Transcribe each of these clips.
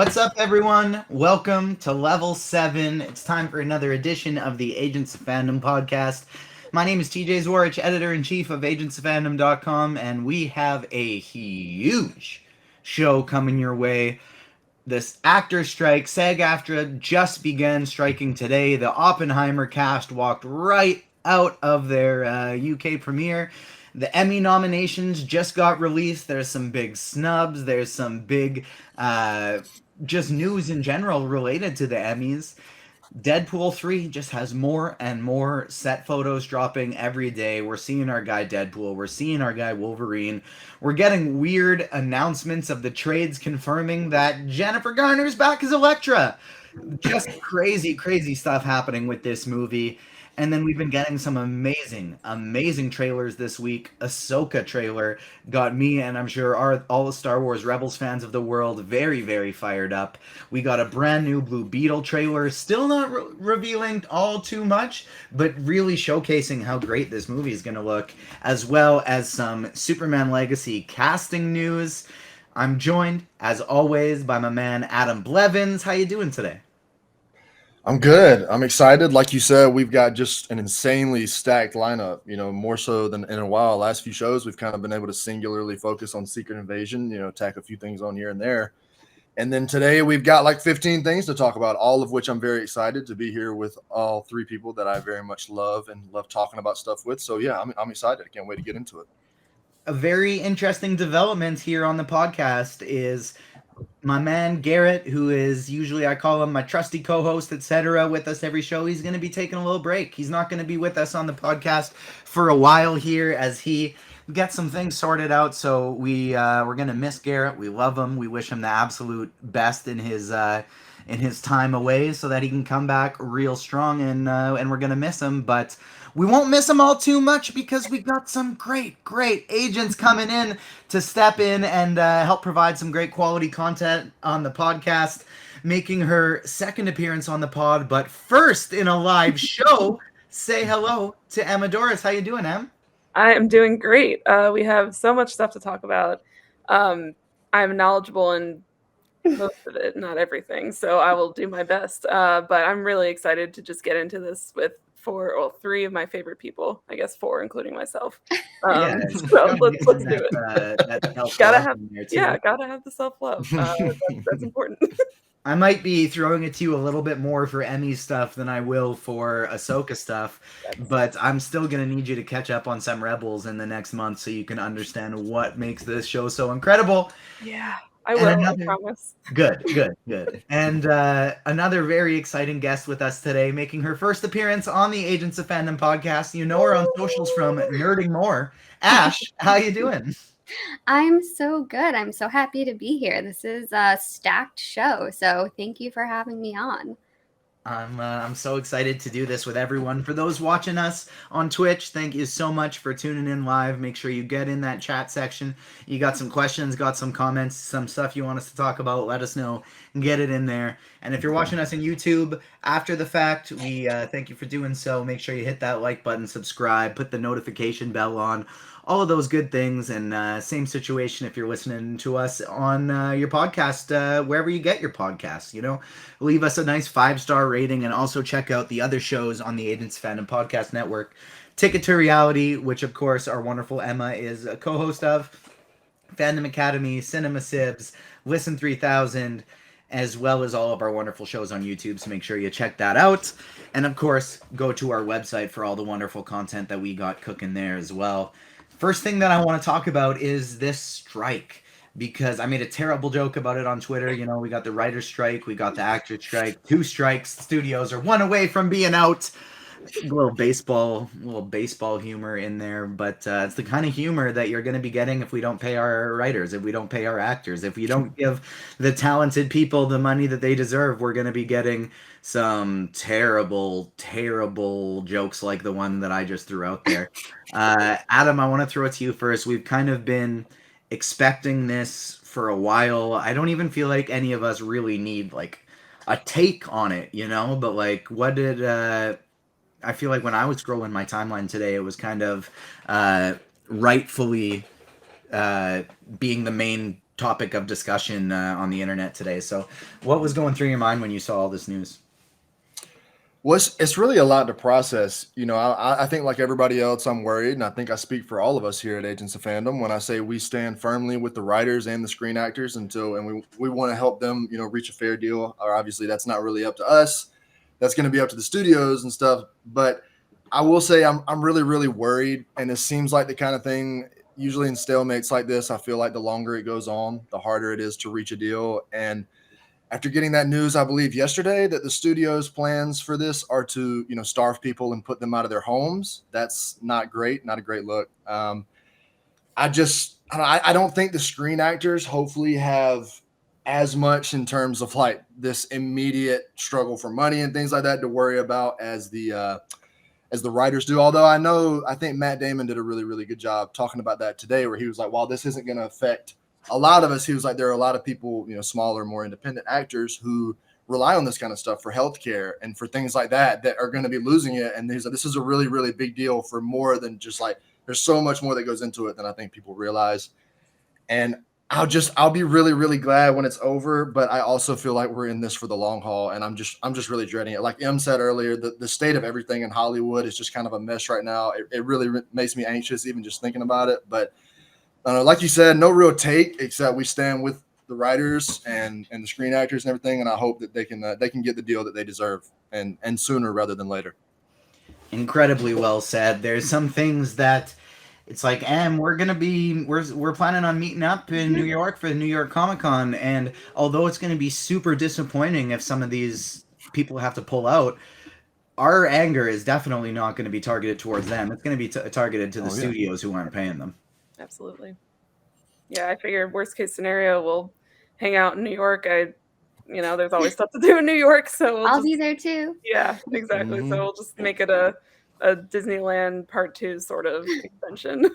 What's up, everyone? Welcome to Level 7. It's time for another edition of the Agents of Fandom podcast. My name is TJ Zwarich, editor-in-chief of agentsofandom.com, and we have a huge show coming your way. This actor strike, SAG-AFTRA, just began striking today. The Oppenheimer cast walked right out of their UK premiere. The Emmy nominations just got released. There's some big snubs. There's some big just news in general related to the Emmys. Deadpool 3 just has more and more set photos dropping every day. We're seeing our guy Deadpool. We're seeing our guy Wolverine. We're getting weird announcements of the trades confirming that Jennifer Garner's back as Elektra. Just crazy, crazy stuff happening with this movie. And then we've been getting some amazing, amazing trailers this week. Ahsoka trailer got me, and I'm sure all the Star Wars Rebels fans of the world, very, very fired up. We got a brand new Blue Beetle trailer, still not revealing all too much, but really showcasing how great this movie is going to look, as well as some Superman Legacy casting news. I'm joined, as always, by my man Adam Blevins. How you doing today? I'm good. I'm excited. Like you said, we've got just an insanely stacked lineup, more so than in a while. Last few shows, we've kind of been able to singularly focus on Secret Invasion, tack a few things on here and there. And then today we've got like 15 things to talk about, all of which I'm very excited to be here with all three people that I very much love and love talking about stuff with. So yeah, I'm excited. I can't wait to get into it. A very interesting development here on the podcast is my man Garrett, who is usually, I call him my trusty co-host, etc., with us every show. He's going to be taking a little break. He's not going to be with us on the podcast for a while here as he gets some things sorted out. So we're going to miss Garrett. We love him. We wish him the absolute best in his time away, so that he can come back real strong. And we're going to miss him, but we won't miss them all too much because we got some great agents coming in to step in and help provide some great quality content on the podcast, making her second appearance on the pod, but first in a live show. Say hello to Emma Doris. How you doing, Em? I am doing great. We have so much stuff to talk about. I'm knowledgeable in most of it, not everything, so I will do my best. But I'm really excited to just get into this with three of my favorite people. I guess four, including myself. So let's do it. Gotta have the self-love. That's important. I might be throwing it to you a little bit more for Emmy stuff than I will for Ahsoka stuff, but I'm still going to need you to catch up on some Rebels in the next month so you can understand what makes this show so incredible. Yeah, I will, I promise. Good. And another very exciting guest with us today, making her first appearance on the Agents of Fandom podcast. You know her on socials from Nerding More. Ash, how you doing? I'm so good. I'm so happy to be here. This is a stacked show, so thank you for having me on. I'm so excited to do this with everyone. For those watching us on Twitch, thank you so much for tuning in live. Make sure you get in that chat section. You got some questions, got some comments, some stuff you want us to talk about, let us know and get it in there. And if you're watching us on YouTube after the fact, we thank you for doing so. Make sure you hit that like button, subscribe, put the notification bell on, all of those good things. And same situation if you're listening to us on your podcast, wherever you get your podcasts, leave us a nice 5-star rating, and also check out the other shows on the Agents Fandom Podcast Network. Ticket to Reality, which of course our wonderful Emma is a co-host of, Fandom Academy, Cinema Sibs, Listen 3000, as well as all of our wonderful shows on YouTube, so make sure you check that out. And of course, go to our website for all the wonderful content that we got cooking there as well. First thing that I want to talk about is this strike, because I made a terrible joke about it on Twitter. We got the writer's strike, we got the actor's strike, 2 strikes. Studios are 1 away from being out. A little baseball humor in there, but it's the kind of humor that you're going to be getting if we don't pay our writers, if we don't pay our actors, if we don't give the talented people the money that they deserve. We're going to be getting some terrible jokes like the one that I just threw out there. Adam, I want to throw it to you first. We've kind of been expecting this for a while. I don't even feel like any of us really need like a take on it, but like, what did I feel like when I was scrolling my timeline today, it was kind of rightfully being the main topic of discussion on the internet today. So, what was going through your mind when you saw all this news? Well, it's really a lot to process. I think like everybody else, I'm worried, and I think I speak for all of us here at Agents of Fandom when I say we stand firmly with the writers and the screen actors and we want to help them, reach a fair deal. Or obviously, that's not really up to us. That's going to be up to the studios and stuff. But I will say I'm really, really worried, and it seems like the kind of thing. Usually in stalemates like this, I feel like the longer it goes on, the harder it is to reach a deal. And after getting that news, I believe yesterday, that the studio's plans for this are to, starve people and put them out of their homes. That's not great, not a great look. I don't think the screen actors hopefully have as much in terms of like this immediate struggle for money and things like that to worry about as the writers do. Although I think Matt Damon did a really, really good job talking about that today, where he was like, while this isn't going to affect a lot of us, he was like, there are a lot of people, smaller, more independent actors who rely on this kind of stuff for healthcare and for things like that are going to be losing it. And he's like, this is a really, really big deal for more than just like, there's so much more that goes into it than I think people realize. And I'll be really, really glad when it's over, but I also feel like we're in this for the long haul, and I'm just really dreading it. Like Em said earlier, the state of everything in Hollywood is just kind of a mess right now. It really makes me anxious even just thinking about it. But like you said, no real take except we stand with the writers and the screen actors and everything, and I hope that they can get the deal that they deserve and sooner rather than later. Incredibly well said. There's some things that it's like, we're planning on meeting up in New York for the New York Comic-Con, and although it's going to be super disappointing if some of these people have to pull out, our anger is definitely not going to be targeted towards them. It's going to be targeted to the studios who aren't paying them. Absolutely. Yeah, I figured worst case scenario, we'll hang out in New York. There's always stuff to do in New York, so I'll be there too. Yeah, exactly. So we'll just make it a Disneyland Part 2 sort of extension.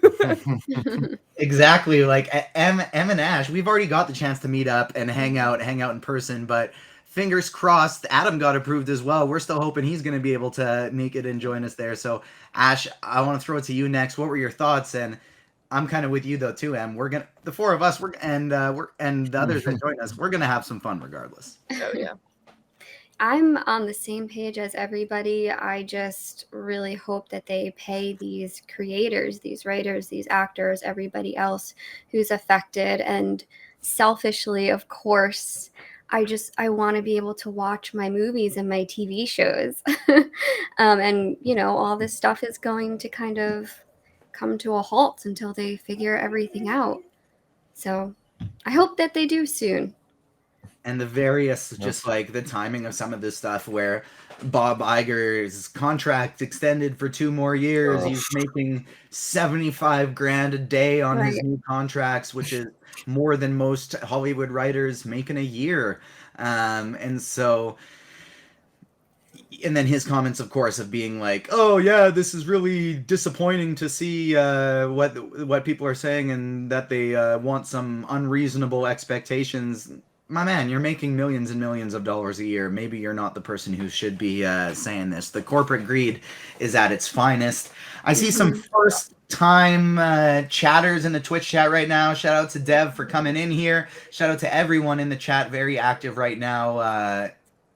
Exactly. Like Em and Ash, we've already got the chance to meet up and hang out in person, but fingers crossed, Adam got approved as well. We're still hoping he's going to be able to make it and join us there. So, Ash, I want to throw it to you next. What were your thoughts? And I'm kind of with you though too, Em. The four of us, and the others that join us, we're gonna have some fun regardless. Oh yeah. I'm on the same page as everybody. I just really hope that they pay these creators, these writers, these actors, everybody else who's affected. And selfishly, of course, I want to be able to watch my movies and my TV shows. And, all this stuff is going to kind of come to a halt until they figure everything out. So I hope that they do soon. And the various, just like the timing of some of this stuff where Bob Iger's contract extended for 2 more years. He's making $75,000 a day on his new contracts, which is more than most Hollywood writers make in a year. And so, and then his comments, of course, of being like, "Oh yeah, this is really disappointing to see what people are saying, and that they want some unreasonable expectations." My man, you're making millions and millions of dollars a year. Maybe you're not the person who should be saying this. The corporate greed is at its finest. I see some first-time chatters in the Twitch chat right now. Shout out to Dev for coming in here. Shout out to everyone in the chat, very active right now.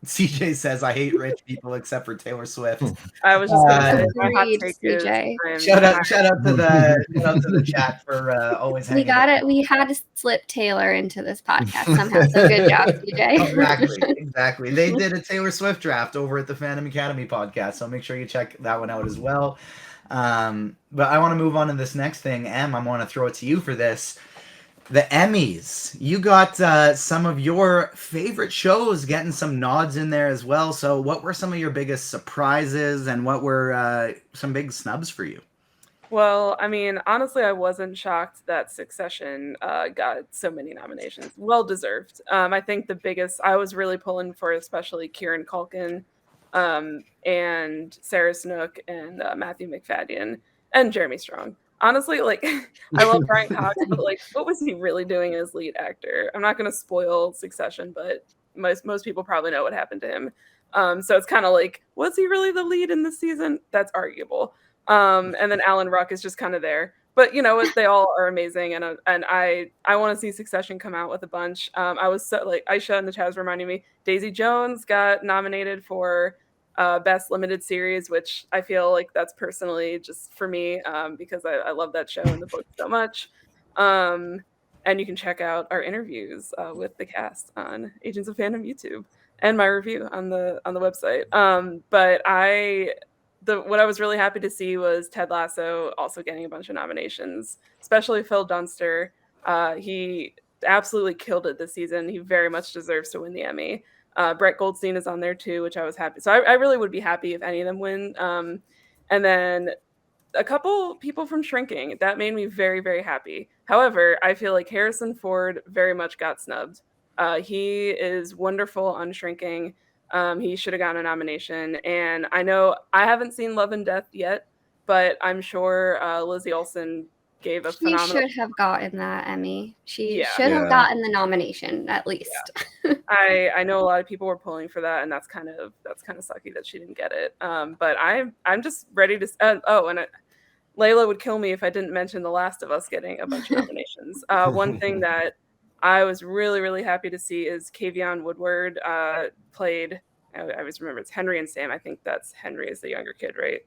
CJ says, "I hate rich people except for Taylor Swift." I was just going to say, my hot agreed, take CJ. is Shout out to the chat for always hanging. We got it. We had to slip Taylor into this podcast somehow. So good job, CJ. Exactly. They did a Taylor Swift draft over at the Fandom Academy podcast, so make sure you check that one out as well. But I want to move on to this next thing. Em, I want to throw it to you for this. The Emmys. You got some of your favorite shows getting some nods in there as well. So what were some of your biggest surprises, and what were some big snubs for you? Well, I mean, honestly, I wasn't shocked that Succession got so many nominations. Well deserved. I think the biggest, I was really pulling for especially Kieran Culkin and Sarah Snook and Matthew McFadden and Jeremy Strong. Honestly, like, I love Brian Cox, but like, what was he really doing as lead actor? I'm not going to spoil Succession, but most people probably know what happened to him. So it's kind of like, was he really the lead in this season? That's arguable. And then Alan Ruck is just kind of there. but you know what? They all are amazing, and I want to see Succession come out with a bunch. I was so like Aisha in the chat was reminding me, Daisy Jones got nominated for best limited series, which I feel like that's personally just for me because I love that show and the book so much. Um, and you can check out our interviews with the cast on Agents of Fandom YouTube and my review on the website. But what I was really happy to see was Ted Lasso also getting a bunch of nominations, especially Phil Dunster. He absolutely killed it this season. He very much deserves to win the Emmy. Brett Goldstein is on there too, which I was happy. So I really would be happy if any of them win. And then a couple people from Shrinking. That made me very, very happy. However, I feel like Harrison Ford very much got snubbed. He is wonderful on Shrinking. He should have gotten a nomination. And I know I haven't seen Love and Death yet, but I'm sure Lizzie Olsen gave a She phenomenal. should have gotten that Emmy. She Yeah. should have Yeah. gotten the nomination at least. I know a lot of people were pulling for that, and that's kind of sucky that she didn't get it. But I'm just ready to. Layla would kill me if I didn't mention The Last of Us getting a bunch of nominations. One thing that I was really, really happy to see is Kavion Woodward played. I always remember it's Henry and Sam. I think that's Henry is the younger kid, right?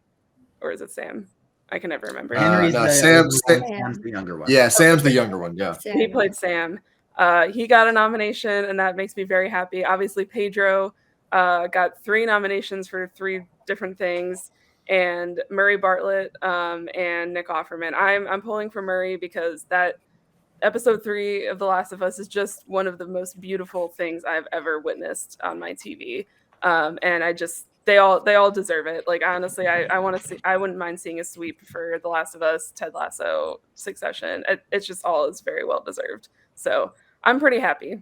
Or is it Sam? I can never remember. Henry's no, the Sam's- older one, Sam's the younger one. Yeah, Sam's the younger one. Yeah. He played Sam. He got a nomination, and that makes me very happy. Obviously, Pedro got 3 nominations for 3 different things, and Murray Bartlett and Nick Offerman. I'm pulling for Murray because that episode 3 of The Last of Us is just one of the most beautiful things I've ever witnessed on my TV. And they all deserve it. Like honestly, I want to see. I wouldn't mind seeing a sweep for The Last of Us, Ted Lasso, Succession. It's just all is very well deserved. So I'm pretty happy.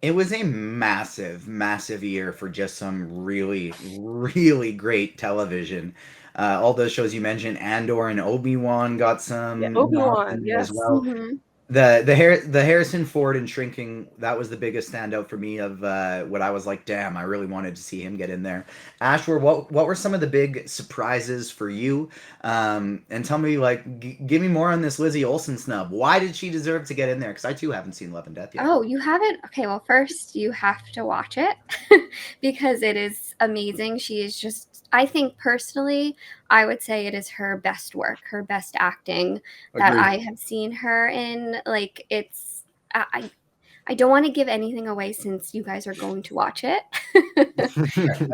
It was a massive, massive year for just some really, really great television. All those shows you mentioned, Andor and Obi-Wan got some Yeah, Obi-Wan, nods yes. as well. Mhm. The Harrison Ford and Shrinking, that was the biggest standout for me of what I was like, damn, I really wanted to see him get in there. Ashworth, what were some of the big surprises for you? And tell me, like, give me more on this Lizzie Olsen snub. Why did she deserve to get in there? Because I too haven't seen Love and Death yet. Oh, you haven't? Okay, well, first you have to watch it because it is amazing. She is just, I think personally, I would say it is her best work, her best acting that Agreed. I have seen her in. Like, it's, I don't want to give anything away since you guys are going to watch it.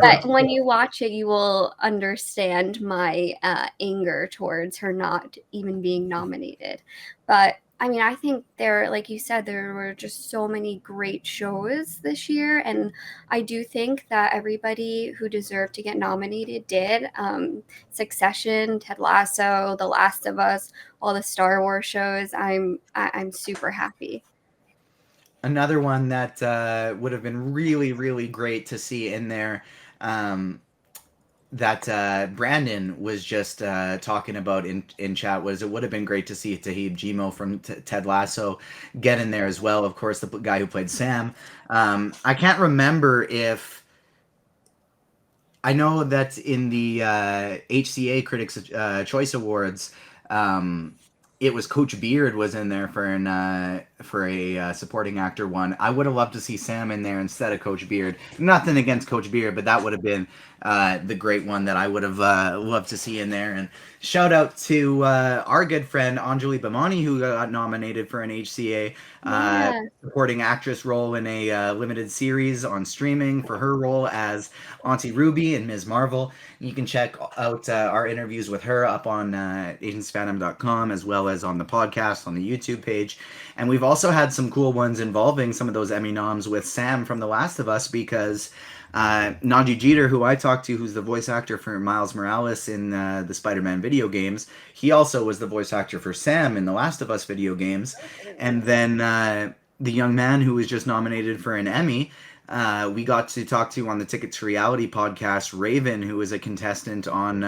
But when you watch it, you will understand my anger towards her not even being nominated. But I mean, I think like you said, there were just so many great shows this year. And I do think that everybody who deserved to get nominated did. Succession, Ted Lasso, The Last of Us, all the Star Wars shows. I'm super happy. Another one that would have been really, really great to see in there, that Brandon was just talking about in chat, was it would have been great to see Tahib Jimo from Ted Lasso get in there as well. Of course, the guy who played Sam. I can't remember if... I know that in the HCA Critics Choice Awards, it was Coach Beard was in there for a supporting actor one. I would have loved to see Sam in there instead of Coach Beard. Nothing against Coach Beard, but that would have been the great one that I would have loved to see in there. And shout out to our good friend Anjali Bhamani, who got nominated for an HCA supporting actress role in a limited series on streaming for her role as Auntie Ruby in Ms. Marvel. You can check out our interviews with her up on agentsfandom.com as well as on the podcast on the YouTube page. And we've also had some cool ones involving some of those Emmy noms with Sam from The Last of Us, because Najee Jeter, who I talked to, who's the voice actor for Miles Morales in the Spider-Man video games, he also was the voice actor for Sam in The Last of Us video games. And then the young man who was just nominated for an Emmy, we got to talk to on the Ticket to Reality podcast, Raven, who was a contestant on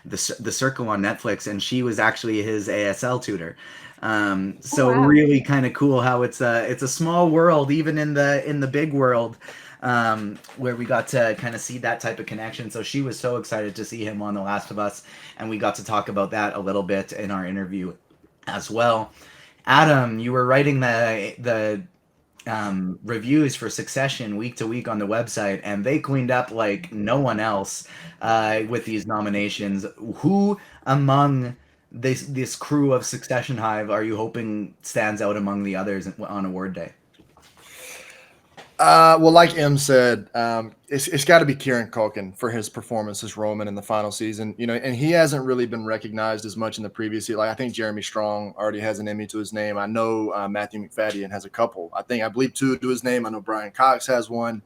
the Circle on Netflix, and she was actually his ASL tutor. So wow. really kind of cool how it's a small world, even in the big world, where we got to kind of see that type of connection. So she was so excited to see him on The Last of Us, and we got to talk about that a little bit in our interview as well. Adam, you were writing the reviews for Succession week to week on the website, and they cleaned up like no one else with these nominations. Who among this crew of Succession Hive are you hoping stands out among the others on award day? Well, like M said, it's got to be Kieran Culkin for his performance as Roman in the final season. You know, and he hasn't really been recognized as much in the previous year. Like I think Jeremy Strong already has an Emmy to his name. I know Matthew McFadden has a couple. I believe 2 to his name. I know Brian Cox has one,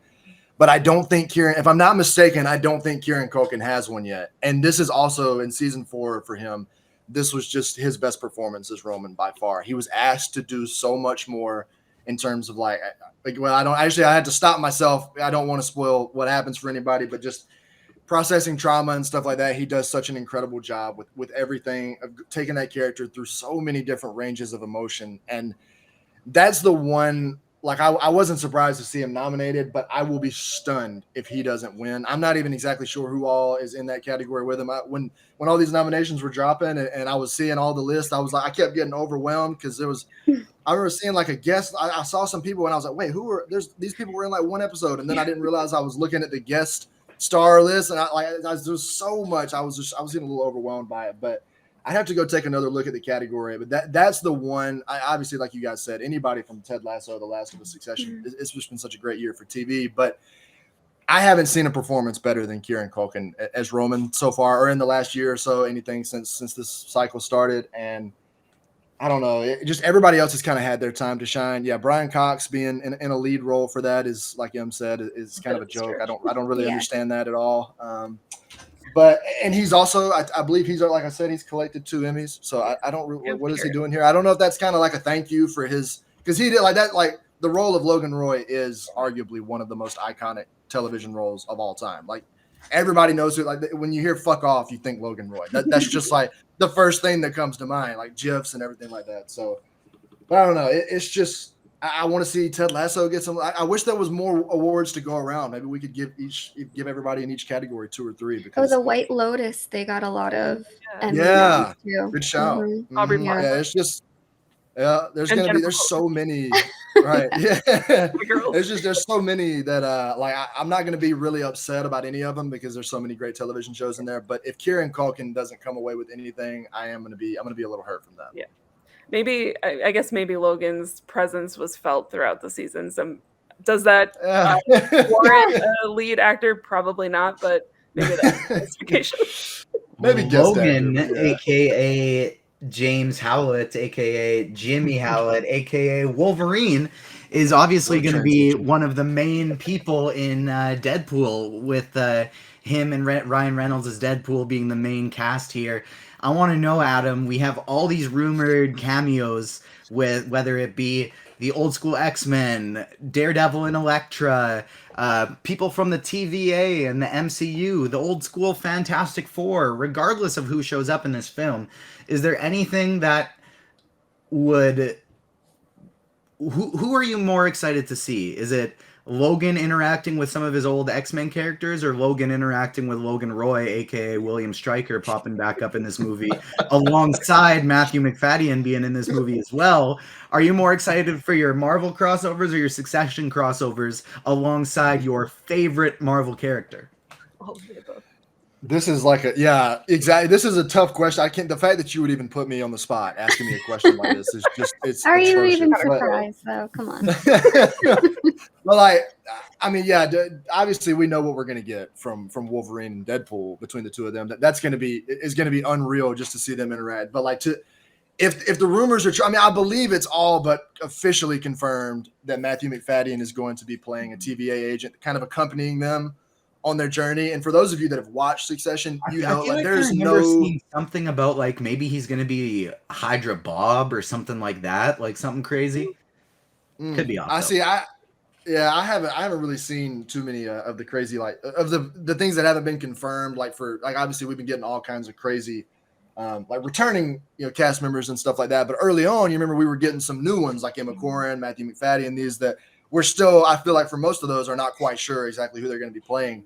but I don't think Kieran. If I'm not mistaken, I don't think Kieran Culkin has one yet. And this is also in season 4 for him. This was just his best performance as Roman by far. He was asked to do so much more in terms of like well, I had to stop myself. I don't want to spoil what happens for anybody, but just processing trauma and stuff like that. He does such an incredible job with everything, of taking that character through so many different ranges of emotion. And that's the one, like I wasn't surprised to see him nominated, but I will be stunned if he doesn't win. I'm not even exactly sure who all is in that category with him. When all these nominations were dropping and I was seeing all the lists, I was like, I kept getting overwhelmed because there was, I remember seeing like a guest. I saw some people and I was like, wait, these people were in like one episode. And then I didn't realize I was looking at the guest star list. And there's so much. I was getting a little overwhelmed by it, but I'd have to go take another look at the category. But that's the one. I obviously, like you guys said, anybody from Ted Lasso, The Last of Us, Succession, it's just been such a great year for TV. But I haven't seen a performance better than Kieran Culkin as Roman so far, or in the last year or so, anything since this cycle started. And I don't know. Just everybody else has kind of had their time to shine. Yeah, Brian Cox being in a lead role for that is, like Em said, is kind of a joke. I don't really understand that at all. But he's also, I believe he's, like I said, he's collected 2 Emmys. So I don't really, what is he doing here? I don't know if that's kind of like a thank you for his, because he did like that. Like the role of Logan Roy is arguably one of the most iconic television roles of all time. Like everybody knows it. Like when you hear "fuck off," you think Logan Roy. That's just like the first thing that comes to mind, like GIFs and everything like that. So, but I don't know. It's just I want to see Ted Lasso get some. I wish there was more awards to go around. Maybe we could give everybody in each category 2 or 3. Because the White Lotus, they got a lot of yeah, too. good shout. Mm-hmm. Aubrey Yeah, it's just there's so many. Right. Yeah. There's so many that I'm not going to be really upset about any of them because there's so many great television shows in there. But if Kieran Culkin doesn't come away with anything, I'm going to be a little hurt from that. Yeah. Maybe I guess maybe Logan's presence was felt throughout the seasons. Does that warrant a lead actor? Probably not, but maybe that's justification. Maybe Logan, actor, yeah. aka James Howlett, aka Jimmy Howlett, aka Wolverine, is obviously going to be one of the main people in Deadpool, with him and Ryan Reynolds as Deadpool being the main cast here. I want to know, Adam, we have all these rumored cameos, with whether it be the old school X-Men, Daredevil and Elektra, people from the TVA and the MCU, the old school Fantastic Four, regardless of who shows up in this film. Is there anything that would... Who are you more excited to see? Is it Logan interacting with some of his old X-Men characters, or Logan interacting with Logan Roy, aka William Stryker, popping back up in this movie alongside Matthew McFadden being in this movie as well? Are you more excited for your Marvel crossovers or your Succession crossovers alongside your favorite Marvel character? This is like exactly. This is a tough question. The fact that you would even put me on the spot asking me a question like this is just, it's Are you atrocious. even surprised though? Come on. Well, obviously we know what we're going to get from Wolverine and Deadpool between the 2 of them. That's going to be unreal just to see them interact. But if the rumors are true, I mean, I believe it's all but officially confirmed that Matthew McFadden is going to be playing a TVA agent, kind of accompanying them on their journey. And for those of you that have watched Succession, I feel like there's seeing something about like maybe he's going to be Hydra Bob or something like that, like something crazy. Could be off. I haven't really seen too many of the crazy, like of the things that haven't been confirmed. Like obviously we've been getting all kinds of crazy, like returning cast members and stuff like that. But early on, you remember we were getting some new ones like Emma Corrin, Matthew McFadden, these that we're still, I feel like for most of those are not quite sure exactly who they're going to be playing.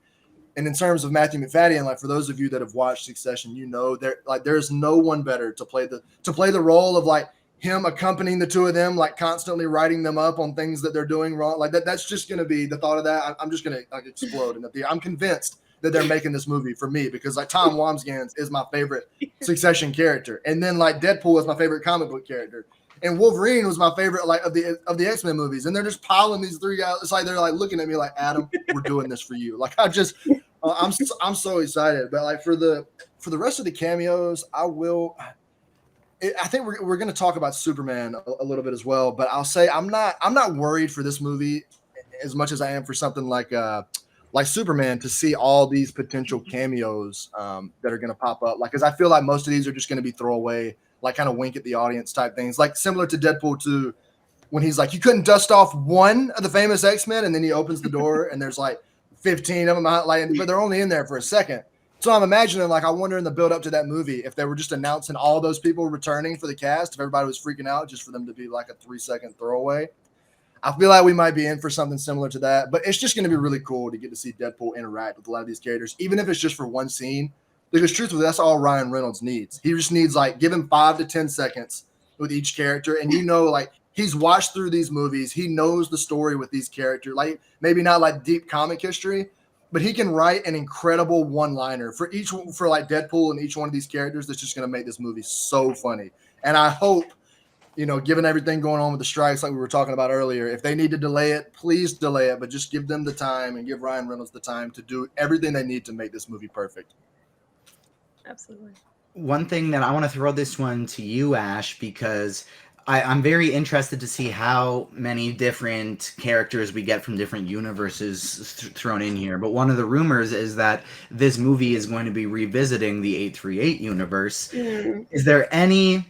And in terms of Matthew McFadden, like for those of you that have watched Succession, you know there's no one better to play the role of like him accompanying the two of them, like constantly writing them up on things that they're doing wrong. Like that's just going to be the thought of that. I'm just going to like explode. And I'm convinced that they're making this movie for me because like Tom Wambsgans is my favorite Succession character. And then like Deadpool is my favorite comic book character. And Wolverine was my favorite like of the X-Men movies. And they're just piling these three guys. It's like they're like looking at me like, Adam, we're doing this for you. Like I'm so excited. But like for the rest of the cameos, I think we're going to talk about Superman a little bit as well, but I'll say I'm not worried for this movie as much as I am for something like Superman to see all these potential cameos that are going to pop up. Like, because I feel like most of these are just going to be throwaway, like kind of wink at the audience type things, like similar to Deadpool 2 when he's like, you couldn't dust off one of the famous X-Men, and then he opens the door and there's like 15 of them out, like, but they're only in there for a second. So I'm imagining, like, I wonder in the build up to that movie if they were just announcing all those people returning for the cast, if everybody was freaking out just for them to be like a 3-second throwaway. I feel like we might be in for something similar to that, but it's just going to be really cool to get to see Deadpool interact with a lot of these characters, even if it's just for one scene, because truthfully, that's all Ryan Reynolds needs. He just needs like give him 5 to 10 seconds with each character. And like he's watched through these movies. He knows the story with these characters, like maybe not like deep comic history, but he can write an incredible one-liner for like Deadpool and each one of these characters that's just going to make this movie so funny. And I hope, given everything going on with the strikes like we were talking about earlier, if they need to delay it, please delay it, but just give them the time and give Ryan Reynolds the time to do everything they need to make this movie perfect. Absolutely. One thing that I want to throw this one to you, Ash, because I'm very interested to see how many different characters we get from different universes thrown in here. But one of the rumors is that this movie is going to be revisiting the 838 universe. Is there any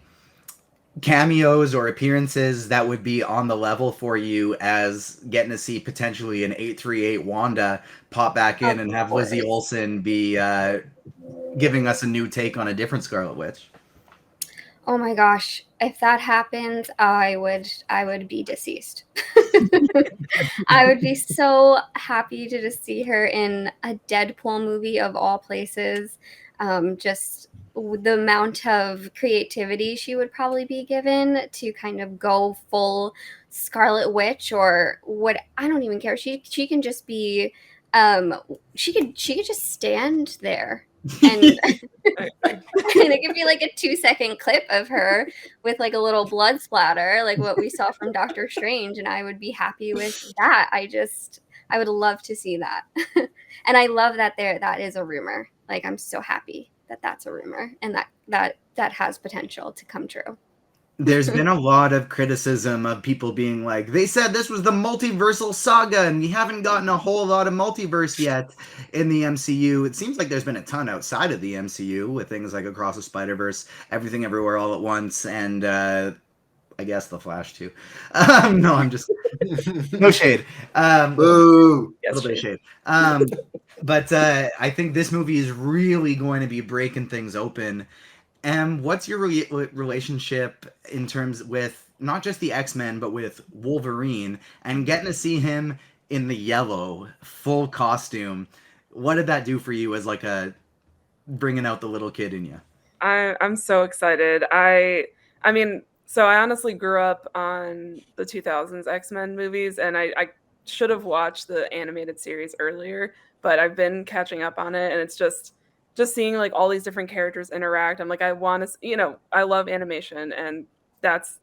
cameos or appearances that would be on the level for you as getting to see potentially an 838 Wanda pop back in and have Lizzie Olsen be giving us a new take on a different Scarlet Witch? Oh my gosh, if that happens, I would be deceased. I would be so happy to just see her in a Deadpool movie of all places. Just the amount of creativity she would probably be given to kind of go full Scarlet Witch or what, I don't even care. She can just be she could just stand there and and it could be like a 2-second clip of her with like a little blood splatter, like what we saw from Doctor Strange, and I would be happy with that. I would love to see that. And I love that that is a rumor. Like, I'm so happy that that's a rumor and that has potential to come true. There's been a lot of criticism of people being like, they said this was the multiversal saga and we haven't gotten a whole lot of multiverse yet in the MCU. It seems like there's been a ton outside of the MCU with things like Across the Spider-Verse, Everything Everywhere All at Once, and I guess The Flash too. No, I'm just... no shade. Boo! A little bit of shade. But I think this movie is really going to be breaking things open. And what's your relationship in terms with not just the X-Men, but with Wolverine and getting to see him in the yellow full costume? What did that do for you as like bringing out the little kid in you? I'm so excited. I mean, so I honestly grew up on the 2000s X-Men movies, and I should have watched the animated series earlier, but I've been catching up on it, and it's just seeing like all these different characters interact. I'm like, I want to, I love animation, and that's,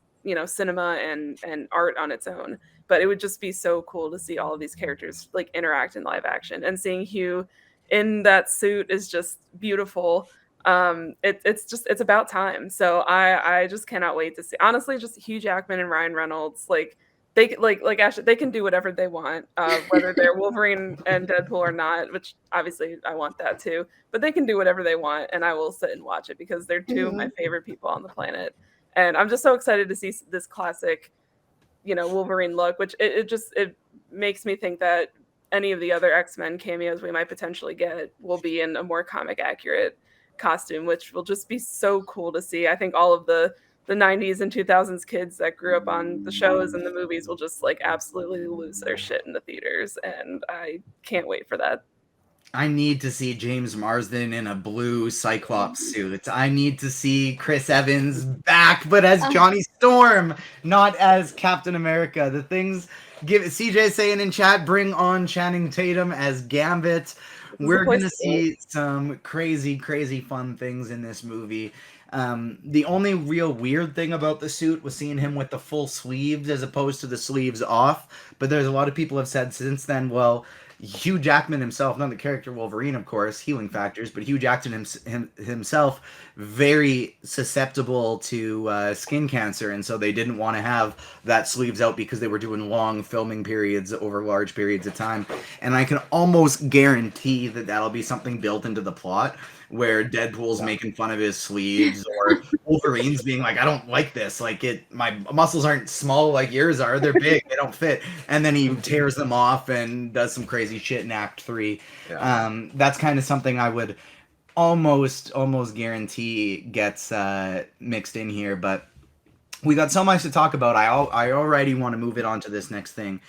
cinema and art on its own. But it would just be so cool to see all of these characters like interact in live action, and seeing Hugh in that suit is just beautiful. It's about time. So I just cannot wait to see. Honestly, just Hugh Jackman and Ryan Reynolds, like they like Ashley, they can do whatever they want, whether they're Wolverine and Deadpool or not, which obviously I want that too. But they can do whatever they want, and I will sit and watch it because they're two of my favorite people on the planet. And I'm just so excited to see this classic, Wolverine look, which it makes me think that any of the other X-Men cameos we might potentially get will be in a more comic accurate costume, which will just be so cool to see. I think all of the 90s and 2000s kids that grew up on the shows and the movies will just like absolutely lose their shit in the theaters, and I can't wait for that. I need to see James Marsden in a blue Cyclops suit. I need to see Chris Evans back, but as Johnny Storm, not as Captain America. The things give CJ saying in chat, bring on Channing Tatum as Gambit. We're gonna see some crazy, crazy fun things in this movie. The only real weird thing about the suit was seeing him with the full sleeves as opposed to the sleeves off. But there's a lot of people have said since then, well, Hugh Jackman himself, not the character Wolverine, of course, healing factors, but Hugh Jackman himself, very susceptible to skin cancer, and so they didn't want to have that sleeves out because they were doing long filming periods over large periods of time. And I can almost guarantee that that'll be something built into the plot where Deadpool's making fun of his sleeves or Wolverine's being like, I don't like this. Like my muscles aren't small like yours are. They're big. They don't fit. And then he tears them off and does some crazy shit in Act 3. Yeah. That's kind of something I would almost guarantee gets mixed in here. But we got so much to talk about. I already want to move it on to this next thing.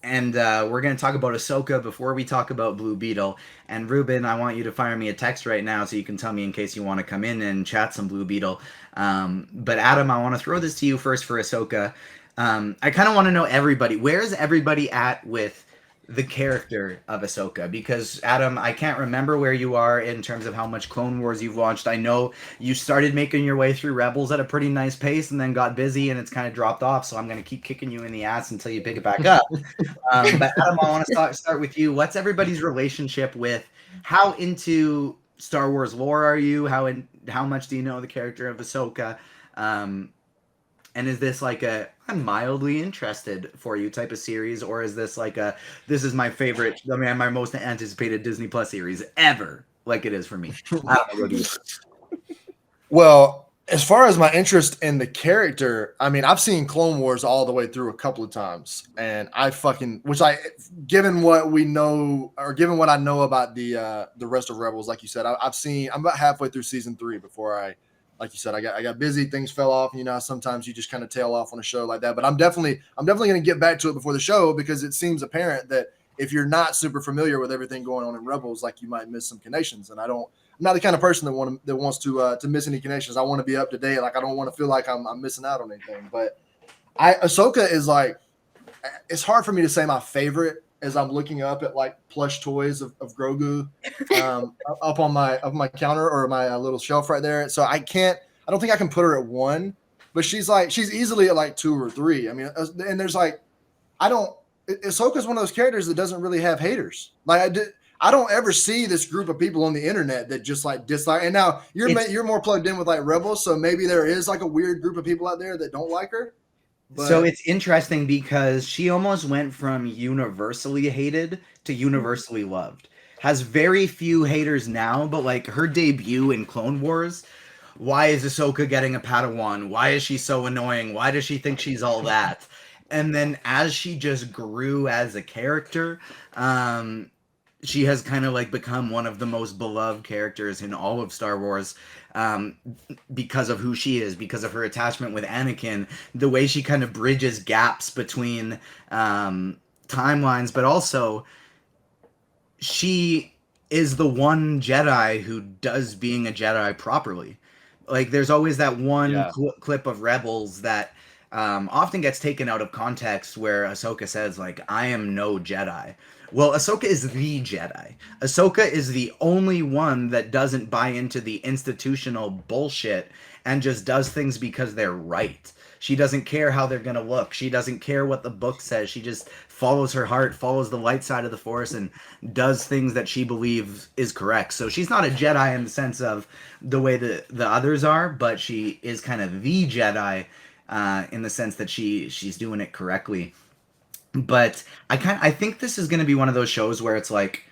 And we're going to talk about Ahsoka before we talk about Blue Beetle. And Ruben, I want you to fire me a text right now so you can tell me in case you want to come in and chat some Blue Beetle. But Adam, I want to throw this to you first for Ahsoka. I kind of want to know everybody. Where is everybody at with the character of Ahsoka? Because Adam, I can't remember where you are in terms of how much Clone Wars you've watched. I know you started making your way through Rebels at a pretty nice pace and then got busy and it's kind of dropped off. So I'm going to keep kicking you in the ass until you pick it back up. But Adam, I want to start with you. What's everybody's relationship with how into Star Wars lore are you? How much do you know the character of Ahsoka? And is this like I'm mildly interested for you type of series, or is this like this is my favorite, my most anticipated Disney Plus series ever, like it is for me? I don't know, what do you Well, as far as my interest in the character, I mean, I've seen Clone Wars all the way through a couple of times, and given what we know, or given what I know about the rest of Rebels, like you said, I'm about halfway through season 3 before like you said, I got busy, things fell off. You know, sometimes you just kind of tail off on a show like that. But I'm definitely going to get back to it before the show because it seems apparent that if you're not super familiar with everything going on in Rebels, like you might miss some connections. And I'm not the kind of person that wants to miss any connections. I want to be up to date. Like I don't want to feel like I'm missing out on anything. But Ahsoka is like, it's hard for me to say my favorite as I'm looking up at like plush toys of Grogu up on my counter or my little shelf right there. So I don't think I can put her at 1, but she's easily at like 2 or 3. I mean, and there's like, Ahsoka's one of those characters that doesn't really have haters. Like I don't ever see this group of people on the internet that just like dislike. And now you're more plugged in with like Rebels, so maybe there is like a weird group of people out there that don't like her. But so it's interesting because she almost went from universally hated to universally loved. Has very few haters now, but like her debut in Clone Wars, why is Ahsoka getting a Padawan? Why is she so annoying? Why does she think she's all that? And then as she just grew as a character, she has kind of like become one of the most beloved characters in all of Star Wars. Because of who she is, because of her attachment with Anakin, the way she kind of bridges gaps between timelines, but also she is the one Jedi who does being a Jedi properly. Like there's always that one clip of Rebels that often gets taken out of context where Ahsoka says like, I am no Jedi. Well, Ahsoka is the Jedi. Ahsoka is the only one that doesn't buy into the institutional bullshit and just does things because they're right. She doesn't care how they're going to look. She doesn't care what the book says. She just follows her heart, follows the light side of the Force, and does things that she believes is correct. So she's not a Jedi in the sense of the way that the others are, but she is kind of the Jedi in the sense that she's doing it correctly. But I think this is going to be one of those shows where it's like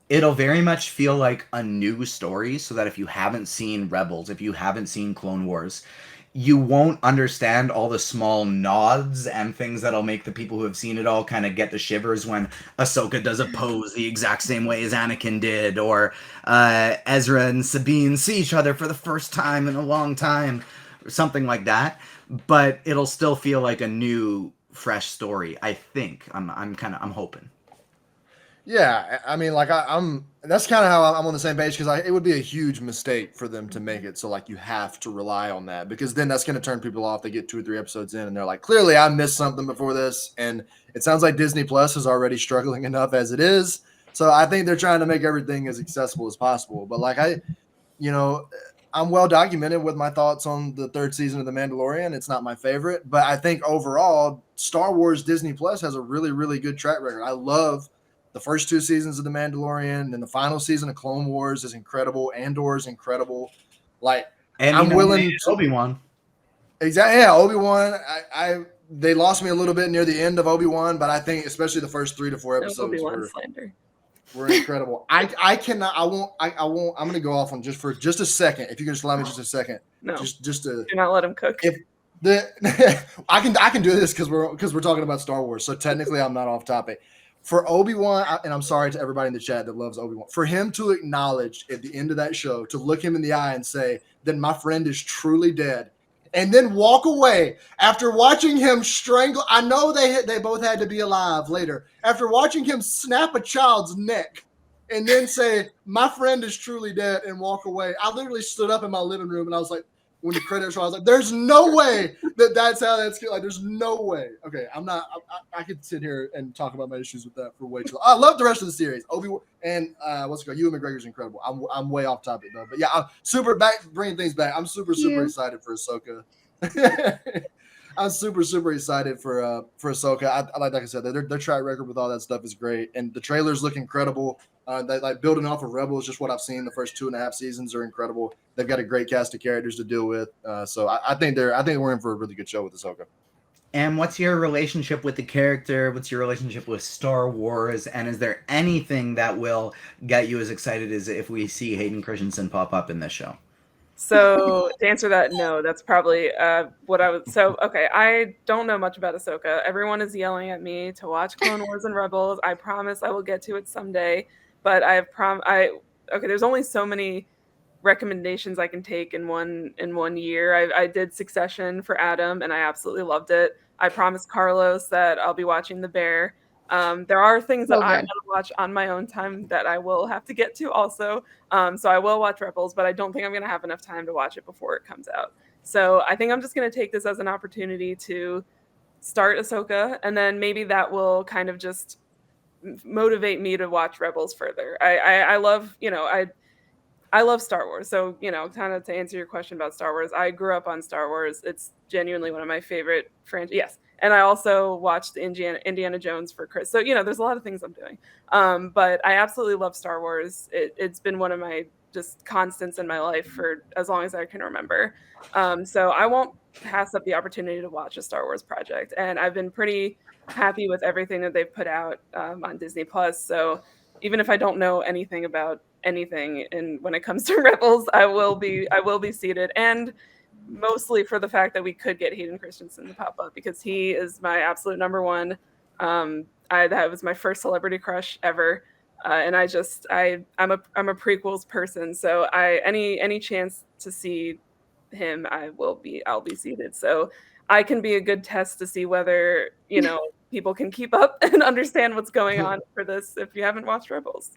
it'll very much feel like a new story, so that if you haven't seen Rebels, if you haven't seen Clone Wars, you won't understand all the small nods and things that'll make the people who have seen it all kind of get the shivers when Ahsoka does a pose the exact same way as Anakin did, or Ezra and Sabine see each other for the first time in a long time, or something like that. But it'll still feel like a new fresh story. I think I'm hoping. Yeah, I mean, like I'm. That's kind of how I'm on the same page because it would be a huge mistake for them to make it so like you have to rely on that because then that's going to turn people off. They get 2 or 3 episodes in and they're like, clearly I missed something before this, and it sounds like Disney Plus is already struggling enough as it is. So I think they're trying to make everything as accessible as possible. But like you know, I'm well documented with my thoughts on the 3rd season of The Mandalorian. It's not my favorite, but I think overall, Star Wars Disney Plus has a really, really good track record. I love the first 2 seasons of The Mandalorian, and the final season of Clone Wars is incredible. Andor is incredible. Like, And I'm willing to Obi-Wan. exactly. Yeah, Obi-Wan. I they lost me a little bit near the end of Obi-Wan, but I think especially the first 3 to 4 No episodes Obi-Wan slander. were incredible. I cannot. I won't. I'm gonna go off on just a second. If you can just allow me just a second. No, Just to do not let him cook. if the I can do this because we're talking about Star Wars. So technically, I'm not off topic. For Obi-Wan, and I'm sorry to everybody in the chat that loves Obi-Wan, for him to acknowledge at the end of that show, to look him in the eye and say, "Then my friend is truly dead," and then walk away after watching him strangle. I know they both had to be alive later. After watching him snap a child's neck and then say, "My friend is truly dead," and walk away. I literally stood up in my living room and I was like, when the credits roll, I was like, "There's no way that's how that's like. There's no way." Okay, I'm not. I could sit here and talk about my issues with that for way too long. I love the rest of the series. Obi-Wan and what's it called? Ewan McGregor's incredible. I'm way off topic though, but yeah, I'm super bringing things back. I'm super excited for Ahsoka. I'm super excited for Ahsoka. Like I said, their track record with all that stuff is great, and the trailers look incredible. They like building off of Rebels, just what I've seen. The first 2.5 seasons are incredible. They've got a great cast of characters to deal with. So I think we're in for a really good show with Ahsoka. And what's your relationship with the character? What's your relationship with Star Wars? And is there anything that will get you as excited as if we see Hayden Christensen pop up in this show? So to answer that, no, that's probably what I would. So okay, I don't know much about Ahsoka. Everyone is yelling at me to watch Clone Wars and Rebels. I promise I will get to it someday. But okay. There's only so many recommendations I can take in one year. I did Succession for Adam, and I absolutely loved it. I promised Carlos that I'll be watching The Bear. There are things that I want to watch on my own time that I will have to get to also. So I will watch Rebels, but I don't think I'm going to have enough time to watch it before it comes out. So I think I'm just going to take this as an opportunity to start Ahsoka, and then maybe that will kind of just motivate me to watch Rebels further. I love, I love Star Wars. So, kind of to answer your question about Star Wars, I grew up on Star Wars. It's genuinely one of my favorite franchises. Yes. And I also watched Indiana Jones for Chris. So, there's a lot of things I'm doing. But I absolutely love Star Wars. It's been one of my just constants in my life for as long as I can remember. So I won't pass up the opportunity to watch a Star Wars project. And I've been pretty happy with everything that they've put out on Disney Plus. So even if I don't know anything about anything and when it comes to Rebels, I will be seated, and mostly for the fact that we could get Hayden Christensen to pop up because he is my absolute number one. That was my first celebrity crush ever, and I'm a prequels person, so any chance to see him, I'll be seated. So I can be a good test to see whether people can keep up and understand what's going on for this if you haven't watched Rebels.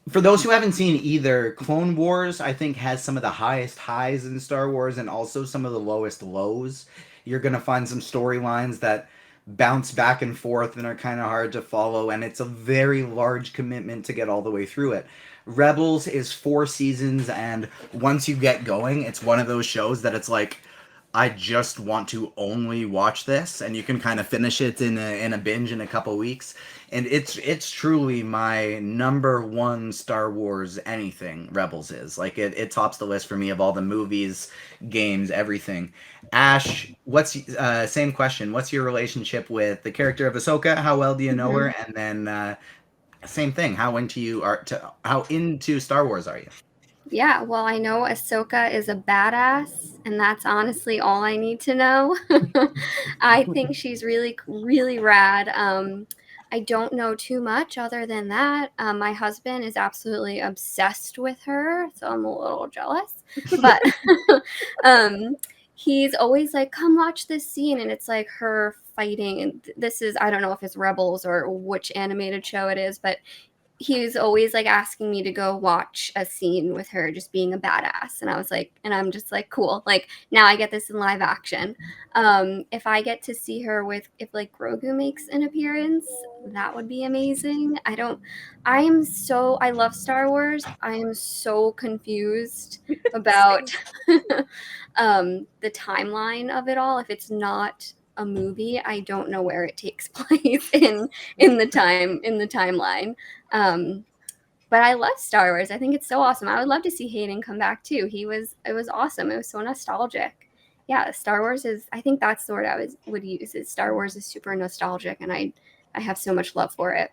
For those who haven't seen either, Clone Wars, I think, has some of the highest highs in Star Wars and also some of the lowest lows. You're going to find some storylines that bounce back and forth and are kind of hard to follow, and it's a very large commitment to get all the way through it. Rebels is 4 seasons, and once you get going, it's one of those shows that it's like, I just want to only watch this, and you can kind of finish it in a binge in a couple weeks. And it's truly my number one Star Wars anything. Rebels is like it tops the list for me of all the movies, games, everything. Ash, same question? What's your relationship with the character of Ahsoka? How well do you know her? And then same thing. How into Star Wars are you? Yeah, well, I know Ahsoka is a badass, and that's honestly all I need to know. I think she's really, really rad. I don't know too much other than that. My husband is absolutely obsessed with her, so I'm a little jealous. But he's always like, "Come watch this scene," and it's like her fighting, and this is, I don't know if it's Rebels or which animated show it is, but he's always like asking me to go watch a scene with her just being a badass, and I was like, and I'm just like, cool, like now I get this in live action. If I get to see her with, if like Grogu makes an appearance, that would be amazing. I love Star Wars. I am so confused about the timeline of it all. If it's not a movie, I don't know where it takes place in the timeline. But I love Star Wars. I think it's so awesome. I would love to see Hayden come back too. It was awesome. It was so nostalgic. Yeah, Star Wars is, I think that's the word I would use, is Star Wars is super nostalgic, and I have so much love for it.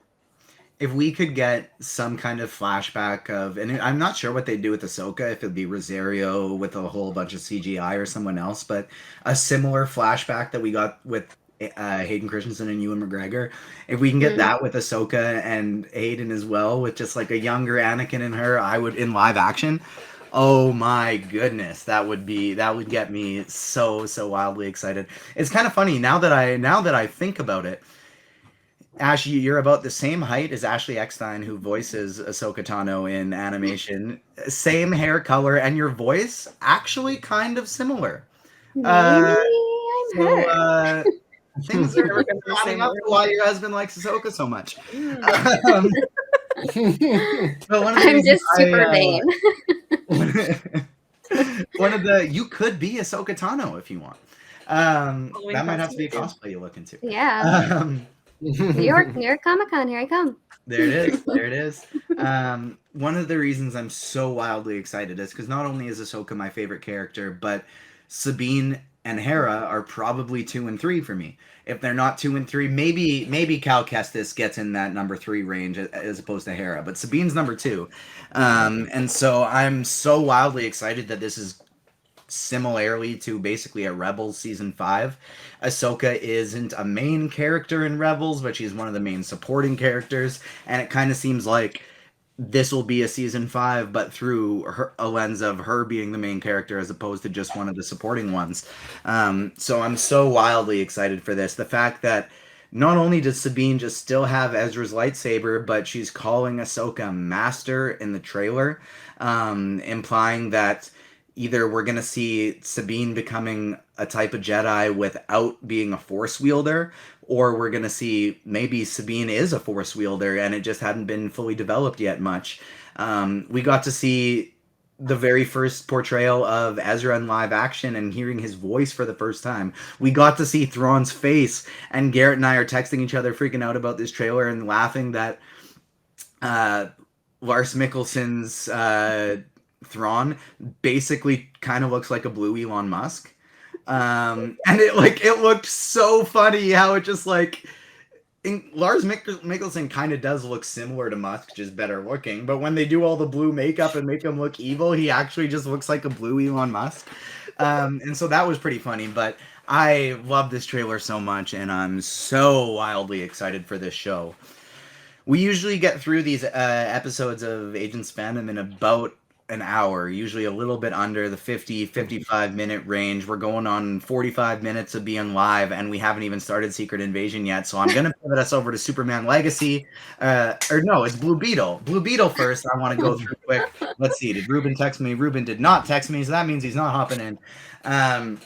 If we could get some kind of flashback of, and I'm not sure what they do with Ahsoka, if it'd be Rosario with a whole bunch of CGI or someone else, but a similar flashback that we got with Hayden Christensen and Ewan McGregor, if we can get that with Ahsoka and Hayden as well, with just like a younger Anakin in her, I would, in live action. Oh my goodness, that would get me so wildly excited. It's kind of funny now that I think about it. Ash, you're about the same height as Ashley Eckstein, who voices Ahsoka Tano in animation. Same hair color, and your voice actually kind of similar. Maybe I'm hurt. Things are adding up to why your husband likes Ahsoka so much. I'm just super vain. You could be Ahsoka Tano if you want. That might have to be a cosplay you look into. Yeah. New York Comic-Con, here I come. There it is. One of the reasons I'm so wildly excited is because not only is Ahsoka my favorite character, but Sabine and Hera are probably 2 and 3 for me. If they're not 2 and 3, maybe Cal Kestis gets in that number 3 range as opposed to Hera, but Sabine's number 2. And so I'm so wildly excited that this is similarly to basically a Rebels season 5. Ahsoka isn't a main character in Rebels, but she's one of the main supporting characters, and it kind of seems like this will be a season 5, but through a lens of her being the main character as opposed to just one of the supporting ones. So I'm so wildly excited for this. The fact that not only does Sabine just still have Ezra's lightsaber, but she's calling Ahsoka Master in the trailer, implying that either we're going to see Sabine becoming a type of Jedi without being a Force wielder, or we're going to see maybe Sabine is a Force wielder and it just hadn't been fully developed yet much. We got to see the very first portrayal of Ezra in live action and hearing his voice for the first time. We got to see Thrawn's face, and Garrett and I are texting each other freaking out about this trailer and laughing that Lars Mikkelsen's Thrawn basically kind of looks like a blue Elon Musk. And it looked so funny how it just like Lars Mikkelsen kind of does look similar to Musk, just better looking, but when they do all the blue makeup and make him look evil, he actually just looks like a blue Elon Musk. And so that was pretty funny, but I love this trailer so much, and I'm so wildly excited for this show. We usually get through these episodes of Agents of Fandom in about an hour, usually a little bit under the 55 minute range. We're going on 45 minutes of being live, and we haven't even started Secret Invasion yet. So I'm going to pivot us over to Superman Legacy. Or no, it's Blue Beetle. Blue Beetle first. I want to go through quick. Let's see. Did Ruben text me? Ruben did not text me, so that means he's not hopping in.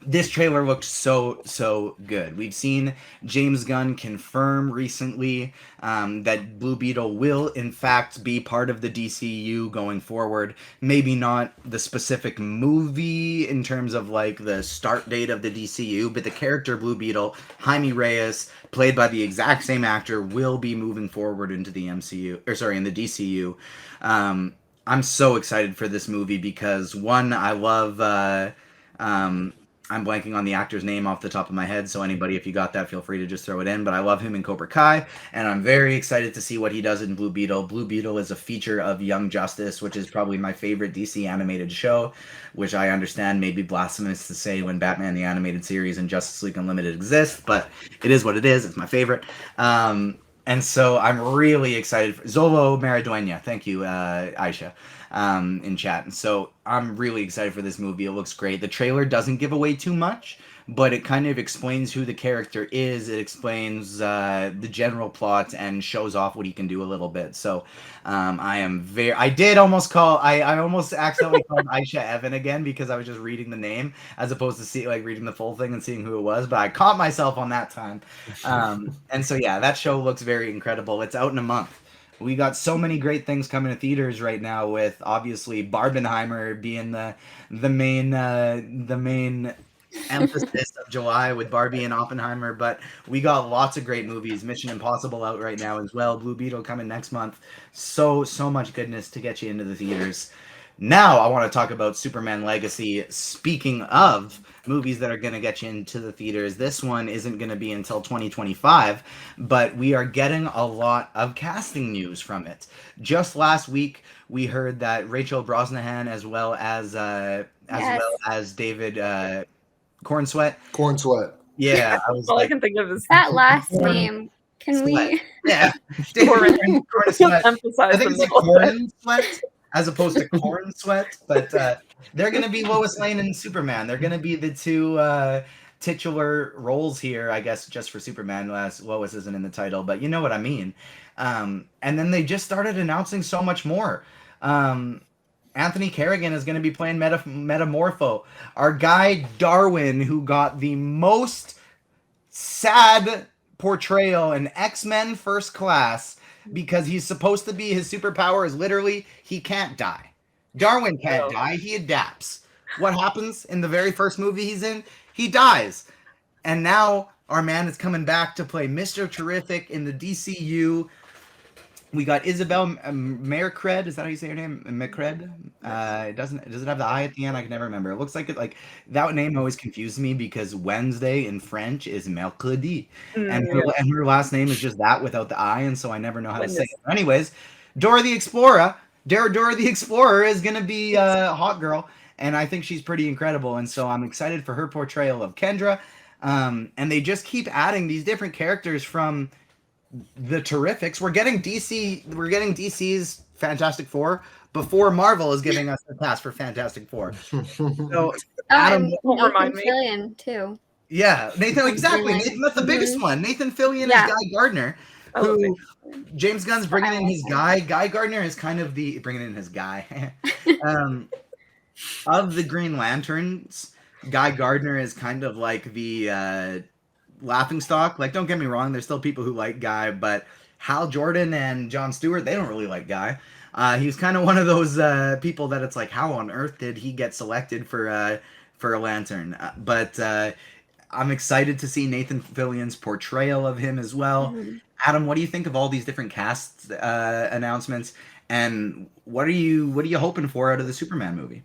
This trailer looked so good. We've seen James Gunn confirm recently that Blue Beetle will in fact be part of the DCU going forward. Maybe not the specific movie in terms of like the start date of the DCU, but the character Blue Beetle, Jaime Reyes, played by the exact same actor, will be moving forward into the MCU, or sorry, in the DCU. I'm so excited for this movie because one, I love I'm blanking on the actor's name off the top of my head, so anybody, if you got that, feel free to just throw it in. But I love him in Cobra Kai, and I'm very excited to see what he does in Blue Beetle. Blue Beetle is a feature of Young Justice, which is probably my favorite DC animated show, which I understand may be blasphemous to say when Batman the Animated Series and Justice League Unlimited exist, but it is what it is. It's my favorite. And so I'm really excited for Zolo Mariduena. Thank you, Aisha, in chat. And so I'm really excited for this movie. It looks great. The trailer doesn't give away too much, but it kind of explains who the character is. It explains the general plot and shows off what he can do a little bit. So I did almost call, I almost accidentally called Aisha Evan again because I was just reading the name as opposed to reading the full thing and seeing who it was, but I caught myself on that time. And so, yeah, that show looks very incredible. It's out in a month. We got so many great things coming to theaters right now, with obviously Barbenheimer being the main emphasis of July with Barbie and Oppenheimer, but we got lots of great movies. Mission Impossible out right now as well. Blue Beetle coming next month. So much goodness to get you into the theaters. Now I want to talk about Superman Legacy. Speaking of movies that are going to get you into the theaters, this one isn't going to be until 2025, but we are getting a lot of casting news from it. Just last week, we heard that Rachel Brosnahan, as well as David Corn Sweat. Yeah, I was all like, I can think of is That last name. Can we? Yeah, David Corn Sweat. emphasize I think the it's Corn Sweat as opposed to Corn Sweat, but they're going to be Lois Lane and Superman. They're going to be the two titular roles here, I guess, just for Superman. Lois isn't in the title, but you know what I mean. And then they just started announcing so much more. Anthony Kerrigan is going to be playing Metamorpho. Our guy Darwin, who got the most sad portrayal in X-Men First Class, because he's supposed to be, his superpower is literally he can't die. Darwin can't die. He adapts. What happens in the very first movie he's in? He dies. And now our man is coming back to play Mr. Terrific in the DCU. We got Isabel Merced. Is that how you say her name? Merced. Does it have the I at the end? I can never remember. It looks like it. Like that name always confused me because Wednesday in French is mercredi, and her last name is just that without the I, and so I never know how to say it. Anyways, Dora the Explorer is gonna be a hot girl, and I think she's pretty incredible, and so I'm excited for her portrayal of Kendra. And they just keep adding these different characters from the Terrifics. We're getting DC's Fantastic Four before Marvel is giving us the cast for Fantastic Four. So Adam, won't remind me. Fillion too. Yeah, Nathan, exactly. Nathan, that's the biggest one. Nathan Fillion is Guy Gardner, who James Gunn's bringing in his guy. Guy Gardner is kind of bringing in his guy. Of the Green Lanterns, Guy Gardner is kind of like the laughing stock. Like, don't get me wrong, there's still people who like Guy, but Hal Jordan and Jon Stewart, they don't really like Guy. He's kind of one of those people that it's like, how on earth did he get selected for a Lantern? But I'm excited to see Nathan Fillion's portrayal of him as well. Adam, what do you think of all these different cast announcements, and what are you hoping for out of the Superman movie?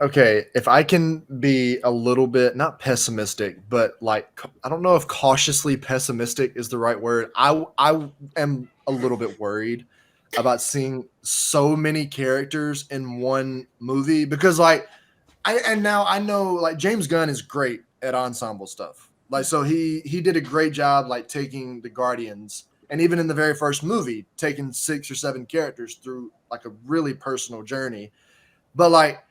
Okay, if I can be a little bit, not pessimistic, but like, I don't know if cautiously pessimistic is the right word. I am a little bit worried about seeing so many characters in one movie, because now I know like James Gunn is great at ensemble stuff. Like, so he did a great job like taking the Guardians, and even in the very first movie, taking 6 or 7 characters through like a really personal journey. But like,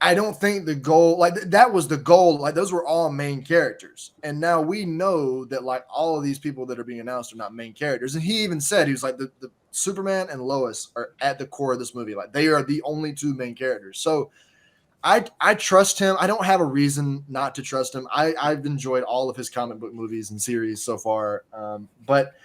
I don't think the goal, like that was the goal. Like those were all main characters. And now we know that like all of these people that are being announced are not main characters. And he even said, he was like, the Superman and Lois are at the core of this movie. Like they are the only 2 main characters. So I trust him. I don't have a reason not to trust him. I've enjoyed all of his comic book movies and series so far. But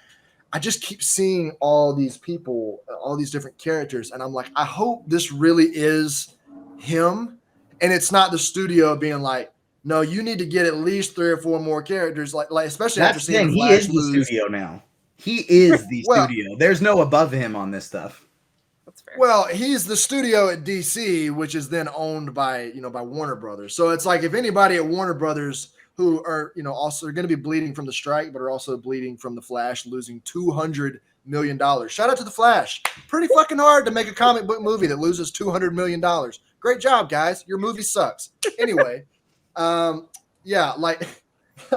I just keep seeing all these people, all these different characters. And I'm like, I hope this really is him. And it's not the studio being like, no, you need to get at least 3 or 4 more characters. Like especially after seeing he is the studio now. He is the studio. There's no above him on this stuff. That's fair. Well, he's the studio at DC, which is then owned by Warner Brothers. So it's like, if anybody at Warner Brothers who are also going to be bleeding from the strike, but are also bleeding from the Flash losing $200 million. Shout out to the Flash. Pretty fucking hard to make a comic book movie that loses $200 million. Great job, guys. Your movie sucks. Anyway, yeah, like,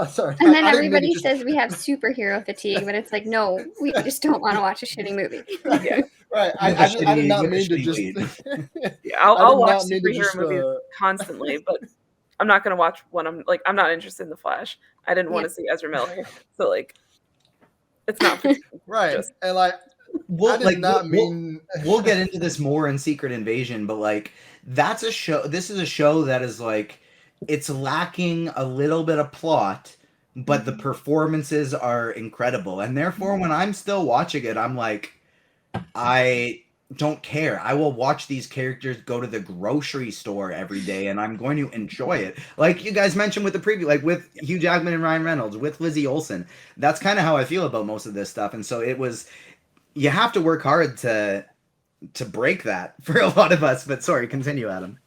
sorry. And then everybody says we have superhero fatigue, but it's like, no, we just don't want to watch a shitty movie. Yeah. Right. I did not mean to just. Yeah, I'll watch superhero movies constantly, but I'm not gonna watch one. I'm not interested in the Flash. I didn't want to see Ezra Miller, so like it's not for Right. just And like I did not mean we'll get into this more in Secret Invasion, but like that's a show. This is a show that is like it's lacking a little bit of plot, but the performances are incredible, and therefore when I'm still watching it, I'm like, I don't care. I will watch these characters go to the grocery store every day, and I'm going to enjoy it. Like you guys mentioned with the preview, like with Hugh Jackman and Ryan Reynolds, with Lizzie Olsen. That's kind of how I feel about most of this stuff, and so it was. You have to work hard to break that for a lot of us. But sorry, continue, Adam.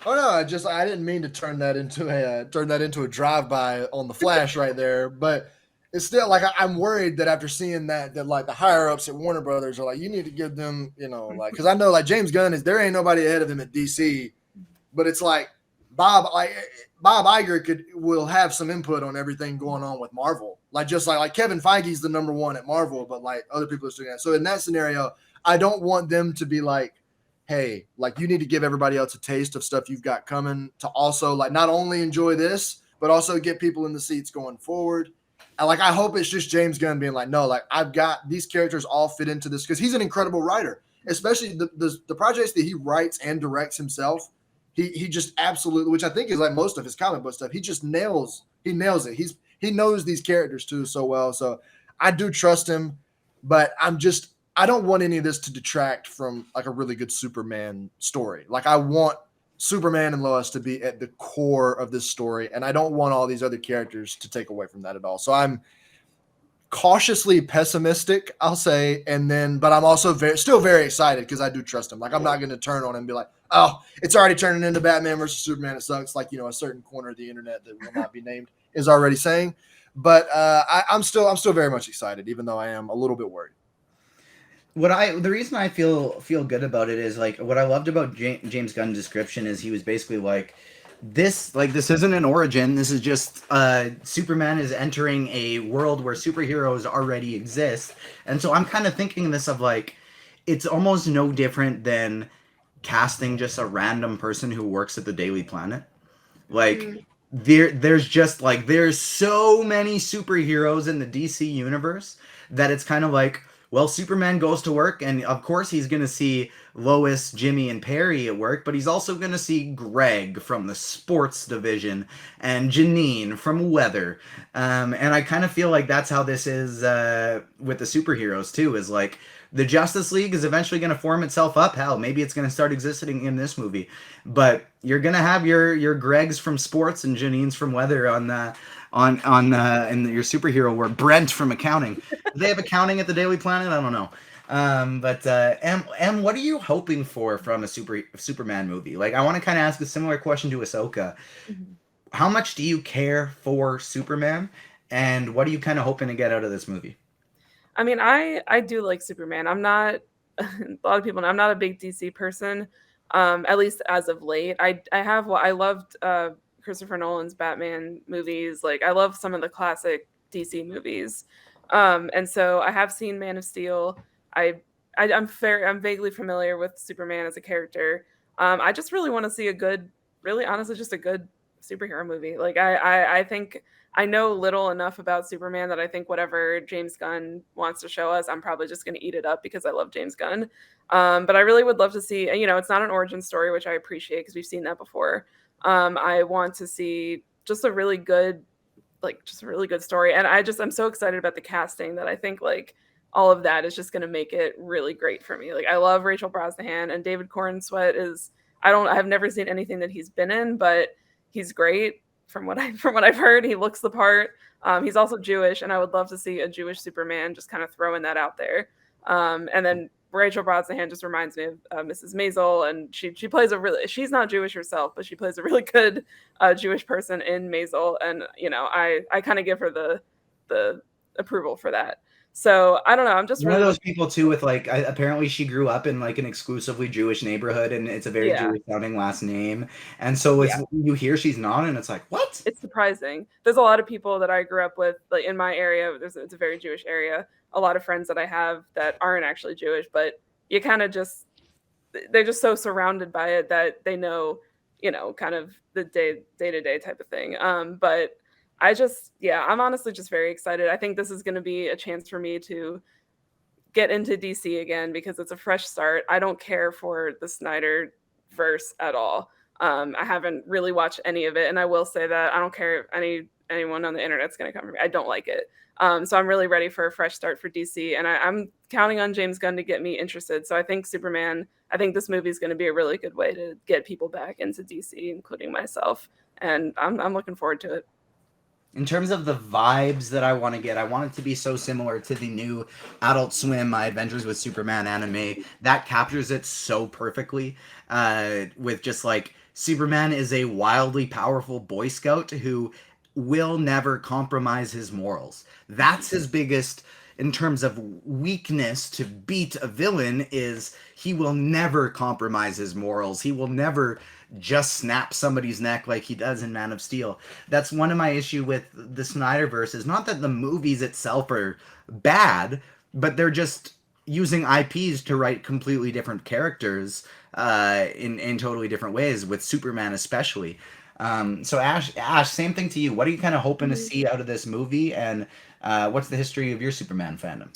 Oh no, I didn't mean to turn that into a drive-by on the Flash right there, but it's still like I'm worried that after seeing that like the higher ups at Warner Brothers are like, you need to give them, like, because I know like James Gunn there ain't nobody ahead of him at DC, but it's like Bob Iger will have some input on everything going on with Marvel, just like Kevin Feige's the number one at Marvel, but like other people are doing that. So in that scenario, I don't want them to be like, hey, like you need to give everybody else a taste of stuff you've got coming to also like not only enjoy this, but also get people in the seats going forward. And like I hope it's just James Gunn being like, no, like I've got these characters all fit into this, because he's an incredible writer, especially the projects that he writes and directs himself. He just absolutely, which I think is like most of his comic book stuff, he nails it. He knows these characters too so well. So I do trust him, but I don't want any of this to detract from like a really good Superman story. Like I want Superman and Lois to be at the core of this story, and I don't want all these other characters to take away from that at all. So I'm cautiously pessimistic, I'll say, but I'm also still very excited because I do trust him. Like I'm not going to turn on him and be like, oh, it's already turning into Batman versus Superman. It sucks. Like, a certain corner of the internet that will not be named is already saying. But I'm still very much excited, even though I am a little bit worried. The reason I feel good about it is like what I loved about James Gunn's description is he was basically like, this isn't an origin. This is just Superman is entering a world where superheroes already exist, and so I'm kind of thinking this of like, it's almost no different than casting just a random person who works at the Daily Planet. Like there's just like there's so many superheroes in the DC universe that it's kind of like, well, Superman goes to work, and of course he's going to see Lois, Jimmy, and Perry at work, but he's also going to see Greg from the sports division and Janine from weather. And I kind of feel like that's how this is with the superheroes, too, is like the Justice League is eventually going to form itself up. Hell, maybe it's going to start existing in this movie. But you're going to have your Gregs from sports and Janine's from weather on in your superhero world. Brent from accounting. Do they have accounting at the Daily Planet? I don't know. But Em, what are you hoping for from a Superman movie? Like, I want to kind of ask a similar question to Ahsoka. Mm-hmm. How much do you care for Superman, and what are you kind of hoping to get out of this movie? I mean, I do like Superman. I'm not a lot of people know I'm not a big DC person. At least as of late. I loved Christopher Nolan's Batman movies. Like I love some of the classic DC movies. And so I have seen Man of Steel. I'm vaguely familiar with Superman as a character. I just really want to see really honestly, just a good superhero movie. Like I think I know little enough about Superman that I think whatever James Gunn wants to show us, I'm probably just going to eat it up because I love James Gunn. But I really would love to see, it's not an origin story, which I appreciate because we've seen that before. I want to see just a really good story. And I'm so excited about the casting that I think like all of that is just going to make it really great for me. Like I love Rachel Brosnahan, and David Corenswet I've never seen anything that he's been in, but he's great from what I've heard. He looks the part. He's also Jewish, and I would love to see a Jewish Superman, just kind of throwing that out there. And then Rachel Brosnahan just reminds me of Mrs. Maisel, and she plays she's not Jewish herself, but she plays a really good Jewish person in Maisel, and I kind of give her the approval for that. So I don't know. I'm just one really of those people too with like apparently she grew up in like an exclusively Jewish neighborhood, and it's a very Jewish sounding last name, and so you hear she's not, and it's like, what? It's surprising. There's a lot of people that I grew up with, like in my area. It's a very Jewish area. A lot of friends that I have that aren't actually Jewish, but you kind of they're just so surrounded by it that they know kind of the day-to-day type of thing. But I'm honestly just very excited. I think this is going to be a chance for me to get into DC again because it's a fresh start. I don't care for the Snyder verse at all. I haven't really watched any of it, and I will say that I don't care if anyone on the internet's going to come for me. I don't like it. So I'm really ready for a fresh start for DC, and I'm counting on James Gunn to get me interested. So I think this movie is going to be a really good way to get people back into DC, including myself, and I'm looking forward to it. In terms of the vibes that I want to get, I want it to be so similar to the new Adult Swim My Adventures with Superman anime. That captures it so perfectly. With just like Superman is a wildly powerful Boy Scout who will never compromise his morals. That's his biggest, in terms of weakness to beat a villain, is he will never compromise his morals. He will never just snap somebody's neck like he does in Man of Steel. That's one of my issue with the Snyderverse, is not that the movies itself are bad, but they're just using IPs to write completely different characters in totally different ways, with Superman especially. So Ash, same thing to you. What are you kind of hoping to see out of this movie, and what's the history of your Superman fandom?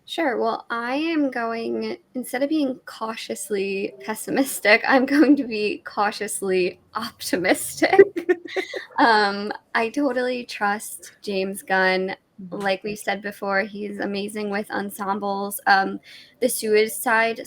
Sure. Well, I am going, instead of being cautiously pessimistic, I'm going to be cautiously optimistic. I totally trust James Gunn. Like we said before, he's amazing with ensembles. The Suicide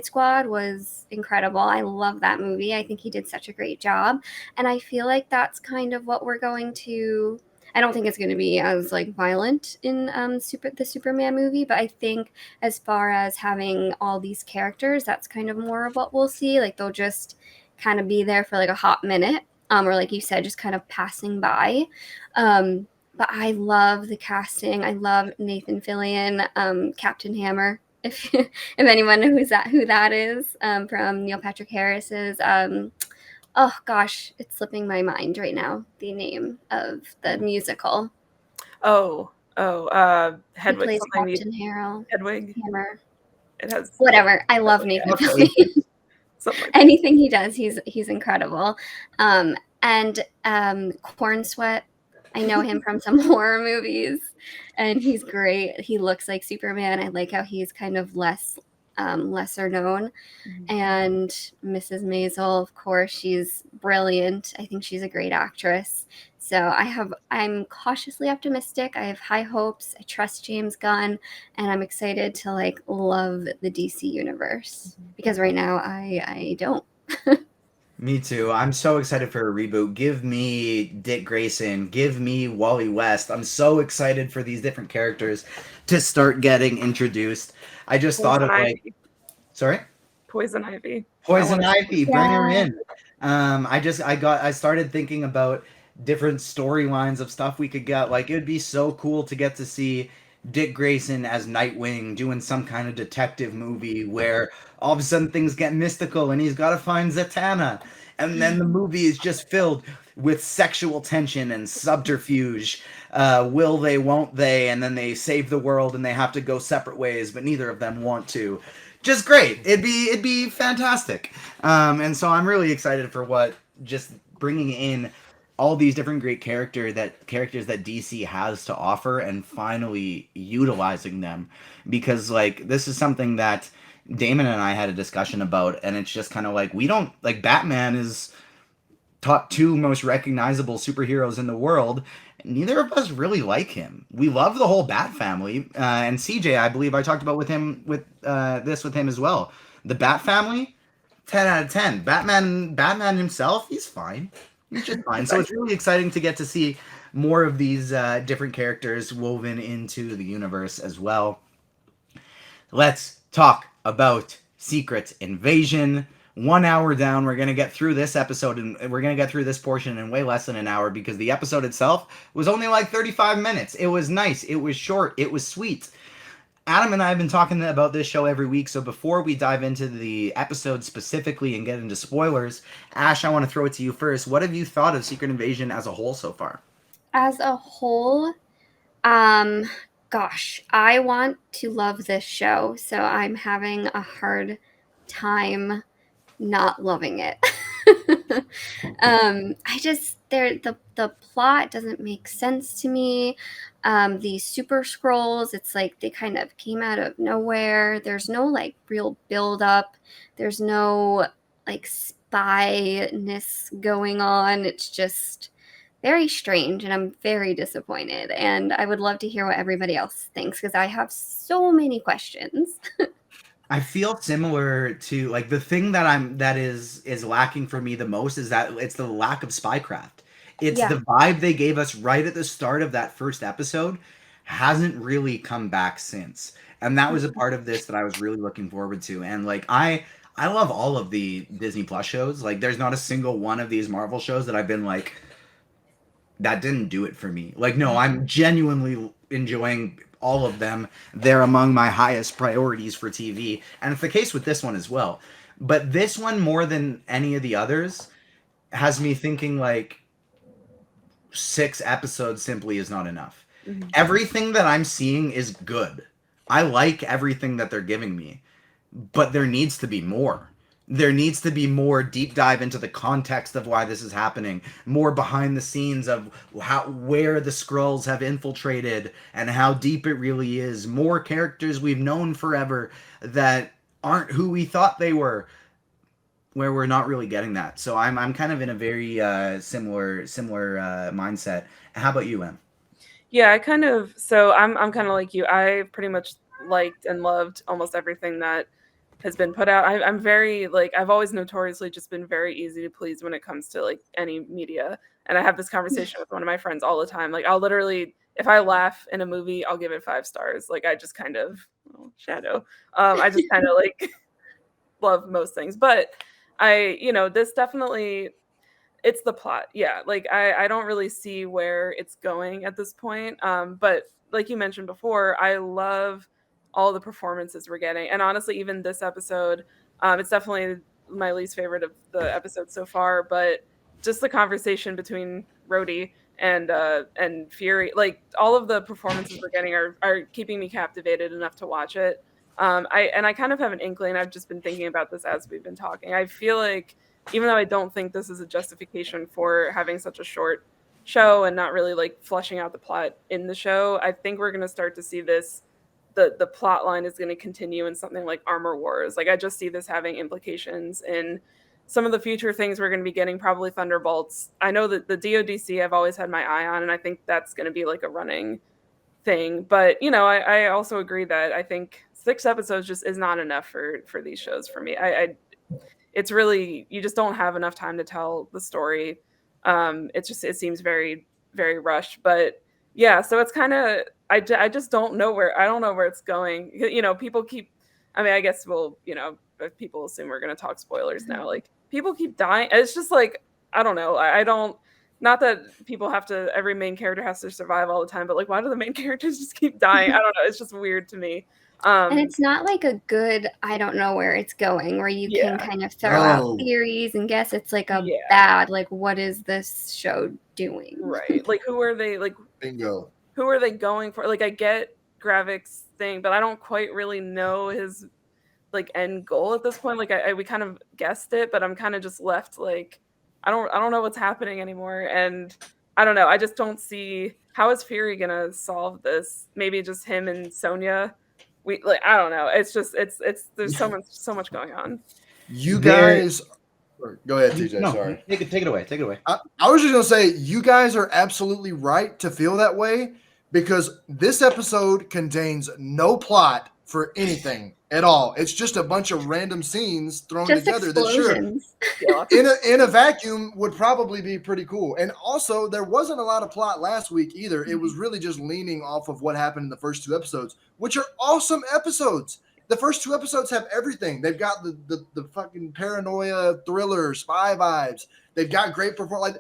Squad was incredible. I love that movie. I think he did such a great job, and I feel like that's kind of what we're going to. I don't think it's going to be as like violent in the Superman movie, but I think as far as having all these characters, that's kind of more of what we'll see. Like they'll just kind of be there for like a hot minute, or like you said, just kind of passing by. But I love the casting. I love Nathan Fillion, Captain Hammer. If anyone knows who that is, from Neil Patrick Harris's. Oh gosh, it's slipping my mind right now. The name of the musical. Hedwig. He plays Captain Hedwig. Hammer. It has whatever. I love Nathan Fillion. Anything he does, he's incredible. And Corn Sweat. I know him from some horror movies, and he's great. He looks like Superman. I like how he's kind of lesser known. And Mrs. Maisel, of course, she's brilliant. I think she's a great actress. So I'm cautiously optimistic. I have high hopes. I trust James Gunn, and I'm excited to like love the DC universe, because right now I don't. Me too. I'm so excited for a reboot. Give me Dick Grayson. Give me Wally West. I'm so excited for these different characters to start getting introduced. I just thought of like, sorry? Poison Ivy. Poison Ivy, bring her in. I started thinking about different storylines of stuff we could get. Like, it would be so cool to get to see Dick Grayson as Nightwing doing some kind of detective movie where all of a sudden things get mystical and he's got to find Zatanna. And then the movie is just filled with sexual tension and subterfuge. Will they, won't they? And then they save the world and they have to go separate ways, but neither of them want to. Just great. It'd be fantastic. And so I'm really excited for what just bringing in all these different great characters that DC has to offer and finally utilizing them, because like this is something that Damon and I had a discussion about, and it's just kind of like we don't like Batman is top 2 most recognizable superheroes in the world. Neither of us really like him. We love the whole Bat family, and CJ, I believe I talked about with him with him as well. The Bat family, 10 out of 10. Batman himself, he's fine. He's just fine. So it's really exciting to get to see more of these different characters woven into the universe as well. Let's talk about Secret Invasion. 1 hour down. We're going to get through this episode, and we're going to get through this portion in way less than an hour, because the episode itself was only like 35 minutes. It was nice. It was short. It was sweet. Adam and I have been talking about this show every week, so before we dive into the episode specifically and get into spoilers, Ash, I want to throw it to you first. What have you thought of Secret Invasion as a whole so far? As a whole, gosh, I want to love this show, so I'm having a hard time not loving it. I just the plot doesn't make sense to me. These super scrolls, it's like they kind of came out of nowhere. There's no like real build up. There's no like spyness going on. It's just very strange, and I'm very disappointed. And I would love to hear what everybody else thinks because I have so many questions. I feel similar to like the thing that is lacking for me the most is that it's the lack of spycraft. It's Yeah. the vibe they gave us right at the start of that first episode hasn't really come back since. And that was a part of this that I was really looking forward to. And like I love all of the Disney Plus shows. Like there's not a single one of these Marvel shows that I've been like that didn't do it for me. Like no, I'm genuinely enjoying all of them. They're among my highest priorities for TV, and it's the case with this one as well. But this one more than any of the others has me thinking like 6 episodes simply is not enough. Mhm. Everything that I'm seeing is good. I like everything that they're giving me, but there needs to be more. There needs to be more deep dive into the context of why this is happening, more behind the scenes of how where the Skrulls have infiltrated and how deep it really is. More characters we've known forever that aren't who we thought they were, where we're not really getting that. So I'm kind of in a very similar mindset. How about you, Em? Yeah, I'm kind of like you. I pretty much liked and loved almost everything that has been put out. I'm very like I've always notoriously just been very easy to please when it comes to like any media. And I have this conversation with one of my friends all the time. Like I'll literally if I laugh in a movie, I'll give it 5 stars. Like I just kind of shadow. I just kind of like love most things. But this definitely it's the plot. Yeah. Like I don't really see where it's going at this point. But like you mentioned before, I love all the performances we're getting. And honestly, even this episode, it's definitely my least favorite of the episodes so far, but just the conversation between Rhodey and Fury, like all of the performances we're getting are keeping me captivated enough to watch it. I kind of have an inkling. I've just been thinking about this as we've been talking. I feel like even though I don't think this is a justification for having such a short show and not really like fleshing out the plot in the show, I think we're going to start to see this. The plot line is going to continue in something like Armor Wars. Like I just see this having implications in some of the future things we're going to be getting, probably Thunderbolts. I know that the DODC I've always had my eye on, and I think that's going to be like a running thing. But I also agree that I think 6 episodes just is not enough for these shows for me. It's really you just don't have enough time to tell the story. It seems very very rushed, but yeah. So it's kind of I just don't know where it's going. People keep. I mean, I guess if people assume we're gonna talk spoilers now. Like people keep dying. It's just like I don't know. I don't. Not that people have to. Every main character has to survive all the time, but like, why do the main characters just keep dying? I don't know. It's just weird to me. And it's not like a good, I don't know where it's going, where you can kind of throw out theories and guess. It's like a bad, like, what is this show doing? Right. Like, who are they, like, Bingo. Who are they going for? Like, I get Gravik's thing, but I don't quite really know his, like, end goal at this point. Like, we kind of guessed it, but I'm kind of just left, like, I don't know what's happening anymore. And I don't know. I just don't see, how is Fury going to solve this? Maybe just him and Sonya. I don't know. It's just there's so much going on. You guys go ahead, TJ. No, sorry. Take it away. Take it away. I was just gonna say you guys are absolutely right to feel that way because this episode contains no plot for anything at all. It's just a bunch of random scenes thrown together explosions. That sure in a vacuum would probably be pretty cool. And also there wasn't a lot of plot last week either. It was really just leaning off of what happened in the first 2 episodes, which are awesome episodes. The first 2 episodes have everything. They've got the fucking paranoia, thriller, spy vibes. They've got great performance.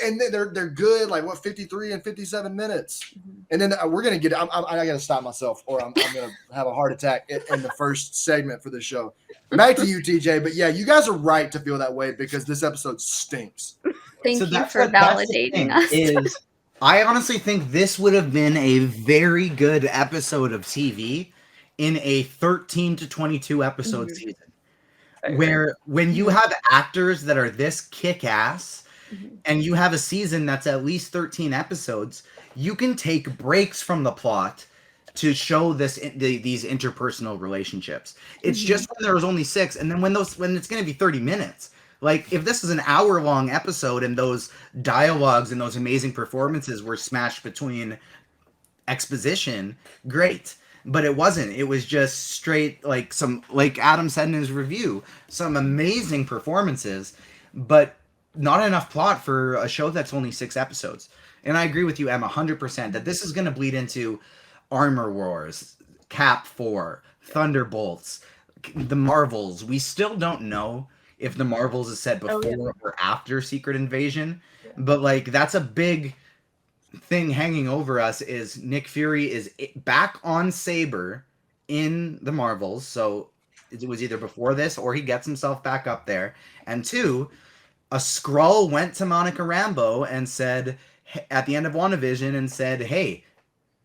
And they're good, like 53 and 57 minutes. And then we're gonna get. I gotta stop myself, or I'm gonna have a heart attack in the first segment for this show. Back to you, TJ. But yeah, you guys are right to feel that way because this episode stinks. Thank you for validating us. I honestly think this would have been a very good episode of TV in a 13 to 22 episode season. I agree. where when you have actors that are this kick-ass Mhm. and you have a season that's at least 13 episodes, you can take breaks from the plot to show these interpersonal relationships. It's Mm-hmm. just when there's only 6, and then when it's going to be 30 minutes. Like if this is an hour-long episode and those dialogues and those amazing performances were smashed between exposition, great. But it wasn't. It was just straight, like like Adam said in his review, some amazing performances, but not enough plot for a show that's only 6 episodes. And I agree with you, Emma, 100% that this is going to bleed into Armor Wars, Cap 4, Thunderbolts, the Marvels. We still don't know if the Marvels is set Oh, before yeah. or after Secret Invasion, Yeah. but like that's a big thing hanging over us is Nick Fury is back on Saber in the Marvels. So it was either before this or he gets himself back up there. And 2, a Skrull went to Monica Rambeau and said at the end of WandaVision and said, "Hey,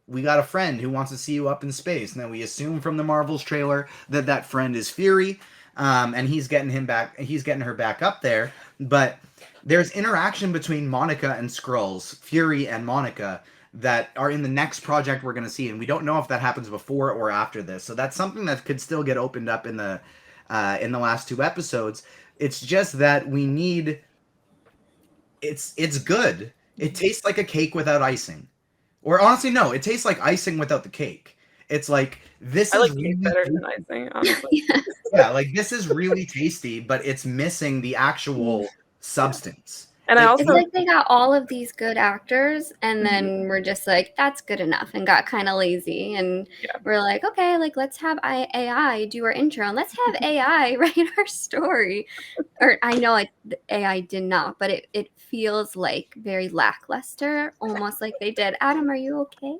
we got a friend who wants to see you up in space." Now we assume from the Marvels trailer that that friend is Fury, and he's getting him back. He's getting her back up there. But there's interaction between Monica and Skrulls, Fury and Monica, that are in the next project we're going to see, and we don't know if that happens before or after this. So that's something that could still get opened up in the last 2 episodes. It's just that we need. It's good. It tastes like a cake without icing. Or honestly, no, it tastes like icing without the cake. It's like this I is like really cake better than icing, honestly. yeah, like this is really tasty, but it's missing the actual substance. And I It's also like they got all of these good actors, and Mhm. then we're just like, that's good enough, and got kind of lazy. And Yeah. we're like, okay, like let's have AI do our intro, and let's have AI write our story. Or I know the AI did not, but it feels like very lackluster, almost like they did. Adam, are you okay?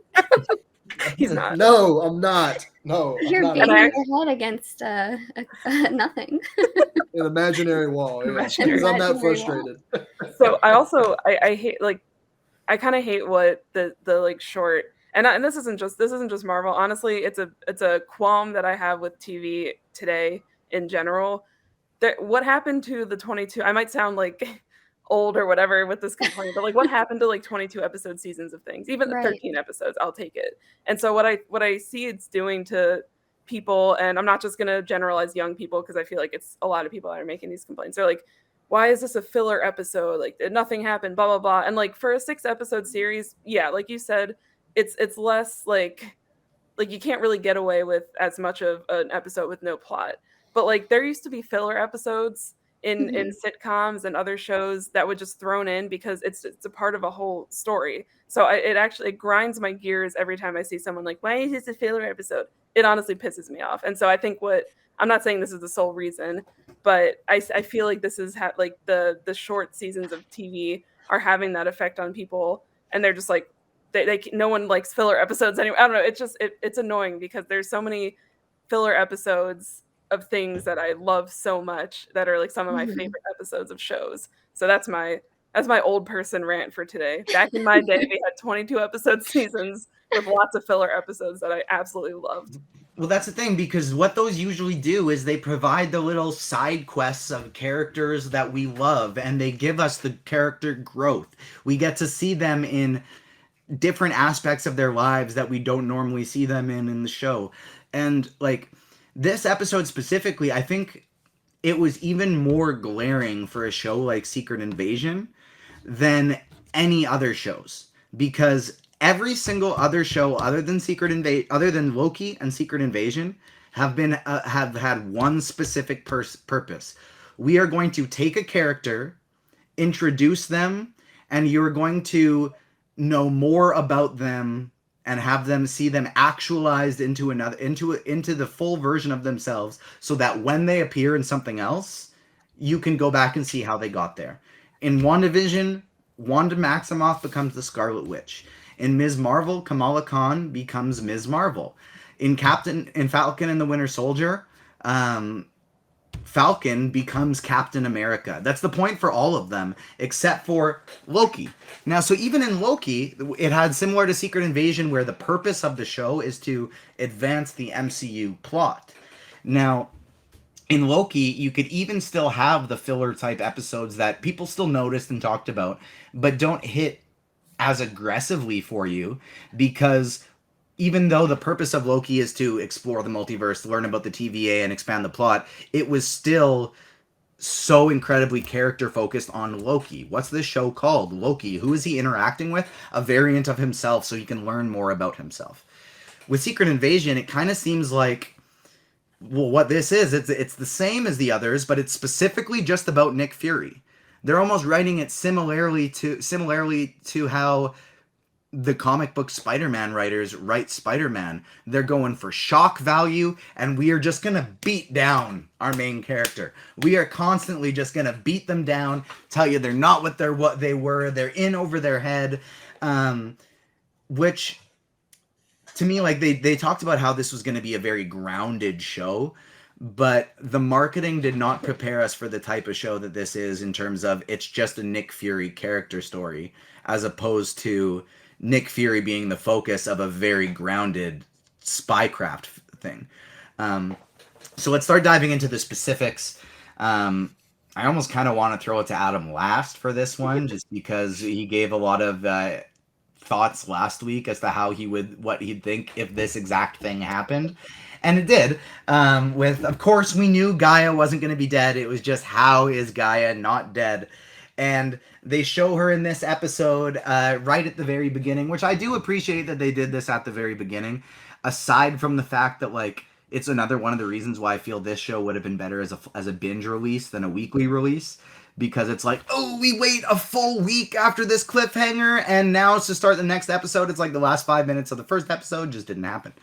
he's not. No, I'm not. No, I'm You're not. And beating I- your head against nothing. An imaginary wall. Yeah, Imaginary because I'm that Imaginary wall. frustrated. So I also I hate like I kind of hate what the like short and this isn't just Marvel. Honestly, it's a qualm that I have with TV today in general. What happened to the 22? I might sound like old or whatever with this complaint, but like what happened to like 22 episode seasons of things? Even the Right. 13 episodes, I'll take it. And so what I see it's doing to people, and I'm not just gonna generalize young people because I feel like it's a lot of people that are making these complaints. They're like, why is this a filler episode? Like nothing happened, blah blah blah. And like for a 6 episode series, yeah, like you said, it's less like you can't really get away with as much of an episode with no plot. But like there used to be filler episodes in sitcoms and other shows that would just thrown in because it's a part of a whole story. So it grinds my gears every time I see someone like, why is this a filler episode? It honestly pisses me off. And so I think I'm not saying this is the sole reason, but I feel like this is like the short seasons of TV are having that effect on people, and they're just like they no one likes filler episodes anyway. I don't know. It's just it's annoying because there's so many filler episodes of things that I love so much that are like some of my favorite episodes of shows. So that's my old person rant for today. Back in my day, we had 22 episode seasons with lots of filler episodes that I absolutely loved. Well, that's the thing, because what those usually do is they provide the little side quests of characters that we love, and they give us the character growth. We get to see them in different aspects of their lives that we don't normally see them in the show. And like this episode specifically, I think it was even more glaring for a show like Secret Invasion than any other shows, because every single other show other than Loki and Secret Invasion have had one specific purpose. We are going to take a character, introduce them, and you're going to know more about them and have them see them actualized into the full version of themselves, so that when they appear in something else, you can go back and see how they got there. In WandaVision, Wanda Maximoff becomes the Scarlet Witch. In Ms. Marvel, Kamala Khan becomes Ms. Marvel. In Falcon and the Winter Soldier, Falcon becomes Captain America. That's the point for all of them, except for Loki. Now, so even in Loki, it had similar to Secret Invasion, where the purpose of the show is to advance the MCU plot. Now, in Loki, you could even still have the filler type episodes that people still noticed and talked about, but don't hit as aggressively for you, because even though the purpose of Loki is to explore the multiverse, learn about the TVA, and expand the plot, it was still so incredibly character focused on Loki. What's this show called? Loki. Who is he interacting with? A variant of himself, so he can learn more about himself. With Secret Invasion, it kind of seems like, well, what this is, it's the same as the others, but it's specifically just about Nick Fury. They're almost writing it similarly to how the comic book Spider-Man writers write Spider-Man. They're going for shock value, and we are just going to beat down our main character. We are constantly just going to beat them down, tell you they're not what they were, they're in over their head, which to me, like, they talked about how this was going to be a very grounded show, but the marketing did not prepare us for the type of show that this is, in terms of it's just a Nick Fury character story, as opposed to Nick Fury being the focus of a very grounded spycraft thing. So let's start diving into the specifics. I almost kind of want to throw it to Adam last for this one, just because he gave a lot of thoughts last week as to what he'd think if this exact thing happened. And it did. Of course, we knew Gaia wasn't going to be dead. It was just, how is Gaia not dead? And they show her in this episode right at the very beginning, which I do appreciate that they did this at the very beginning, aside from the fact that, like, it's another one of the reasons why I feel this show would have been better as a binge release than a weekly release, because it's like, oh, we wait a full week after this cliffhanger, and now it's to start the next episode. It's like the last 5 minutes of the first episode just didn't happen.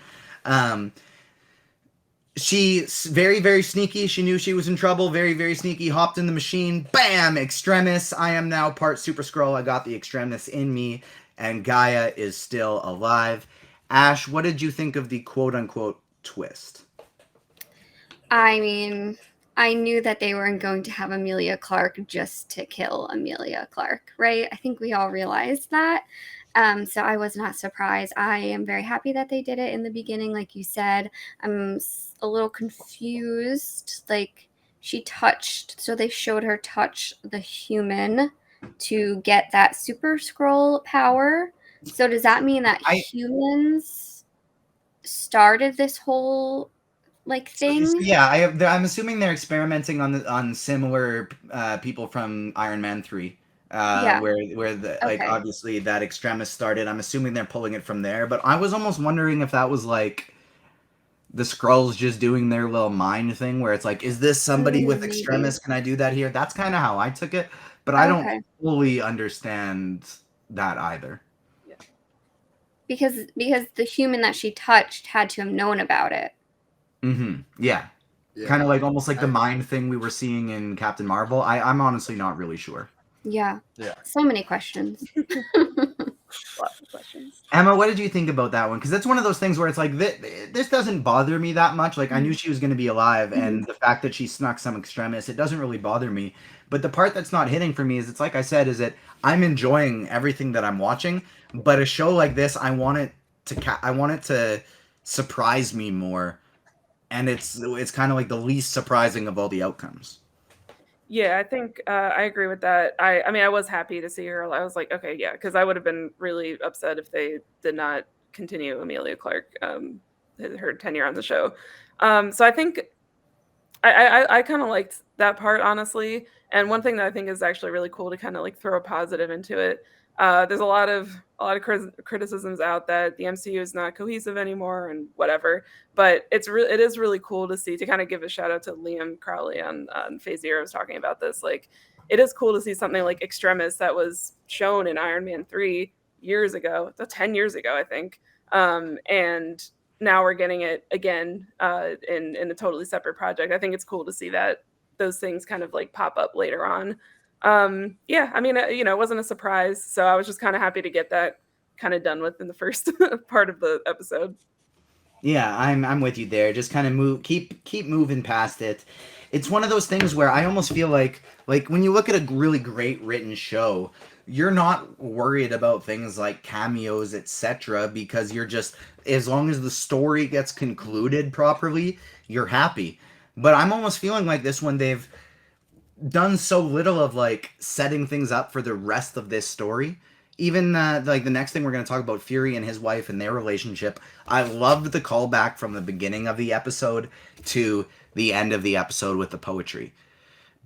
She's very, very sneaky. She knew she was in trouble. Very, very sneaky. Hopped in the machine. Bam! Extremis. I am now part Super Skrull. I got the Extremis in me. And Gaia is still alive. Ash, what did you think of the quote-unquote twist? I mean, I knew that they weren't going to have Amelia Clark just to kill Amelia Clark, right? I think we all realized that. So I was not surprised. I am very happy that they did it in the beginning, like you said. I'm a little confused. Like, so they showed her touch the human to get that Super Skrull power. So does that mean that humans started this whole thing? Yeah, I'm assuming they're experimenting on similar people from Iron Man 3. Yeah. Where the Okay. obviously that Extremis started. I'm assuming they're pulling it from there, but I was almost wondering if that was like the Skrulls just doing their little mind thing, where it's like, is this somebody with Maybe. Extremis? Can I do that here? That's kind of how I took it, but I don't fully understand that either. Yeah. Because the human that she touched had to have known about it. Mm-hmm. Yeah. Kind of like almost like the mind thing we were seeing in Captain Marvel. I'm honestly not really sure. Yeah. Yeah. So many questions. Lots of questions. Emma, what did you think about that one? Because that's one of those things where it's like, this doesn't bother me that much. Like, I knew she was going to be alive, and the fact that she snuck some Extremis, it doesn't really bother me. But the part that's not hitting for me is, it's like I said, is that I'm enjoying everything that I'm watching, but a show like this, I want it to surprise me more, and it's kind of like the least surprising of all the outcomes. Yeah, I think I agree with that. I mean, I was happy to see her. I was like, okay, yeah, because I would have been really upset if they did not continue Amelia Clark, her tenure on the show. So I think I kind of liked that part, honestly. And one thing that I think is actually really cool to kind of like throw a positive into it. There's a lot of criticisms out that the MCU is not cohesive anymore and whatever, but it is really cool to see, to kind of give a shout out to Liam Crowley on Phase Zero was talking about this. Like, it is cool to see something like Extremis that was shown in Iron Man 3 years ago, 10 years ago, I think. And now we're getting it again in a totally separate project. I think it's cool to see that those things kind of like pop up later on. Yeah, I mean, it wasn't a surprise, so I was just kind of happy to get that kind of done with in the first part of the episode. Yeah, I'm with you there. Just kind of keep moving past it. It's one of those things where I almost feel like when you look at a really great written show, you're not worried about things like cameos, etc., because you're just, as long as the story gets concluded properly, you're happy. But I'm almost feeling like this one they've done so little of like setting things up for the rest of this story. Even like the next thing we're going to talk about, Fury and his wife and their relationship. I loved the callback from the beginning of the episode to the end of the episode with the poetry.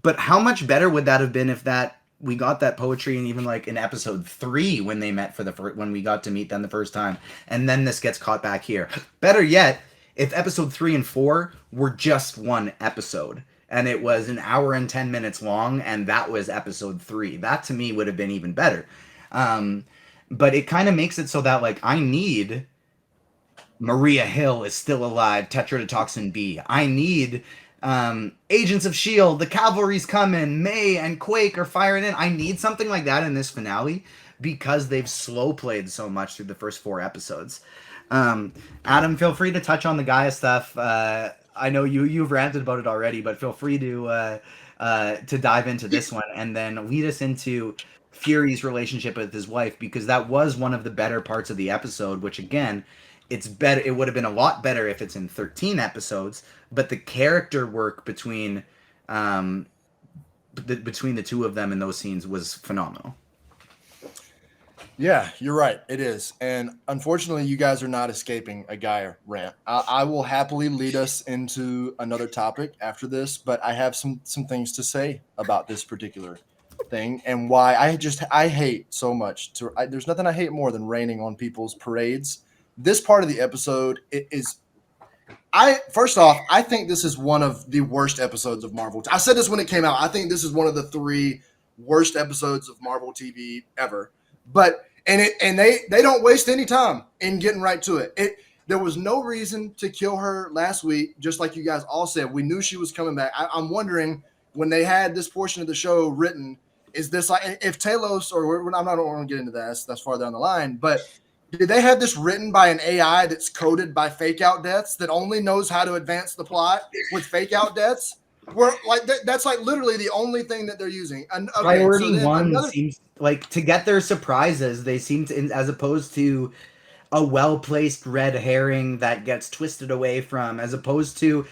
But how much better would that have been if that we got that poetry and even like in episode 3 when they met for the first, when we got to meet them the first time, and then this gets caught back here. Better yet, if episode 3 and 4 were just one episode and it was an hour and 10 minutes long and that was episode 3, that to me would have been even better. But it kind of makes it so that like I need Maria Hill is still alive, tetrodotoxin B. I need Agents of S.H.I.E.L.D., the cavalry's coming, May and Quake are firing in. I need something like that in this finale because they've slow played so much through the first 4 episodes. Adam, feel free to touch on the Gaia stuff. I know you've ranted about it already, but feel free to dive into this one and then lead us into Fury's relationship with his wife, because that was one of the better parts of the episode, which again, it's better. It would have been a lot better if it's in 13 episodes, but the character work between the two of them in those scenes was phenomenal. Yeah, you're right. It is. And unfortunately, you guys are not escaping a Gaia rant. I will happily lead us into another topic after this, but I have some things to say about this particular thing and why I hate so much. There's nothing I hate more than raining on people's parades. This part of the episode is. First off, I think this is one of the worst episodes of Marvel. I said this when it came out. I think this is one of the 3 worst episodes of Marvel TV ever. But they don't waste any time in getting right to it. There was no reason to kill her last week, just like you guys all said. We knew she was coming back. I'm wondering when they had this portion of the show written, is this like if Talos or I'm not going to get into that. That's far down the line, but. Did they have this written by an AI that's coded by fake out deaths that only knows how to advance the plot with fake out deaths? Where like that's like literally the only thing that they're using. And okay, Priority one seems like to get their surprises. They seem to, as opposed to a well-placed red herring that gets twisted away from, as opposed to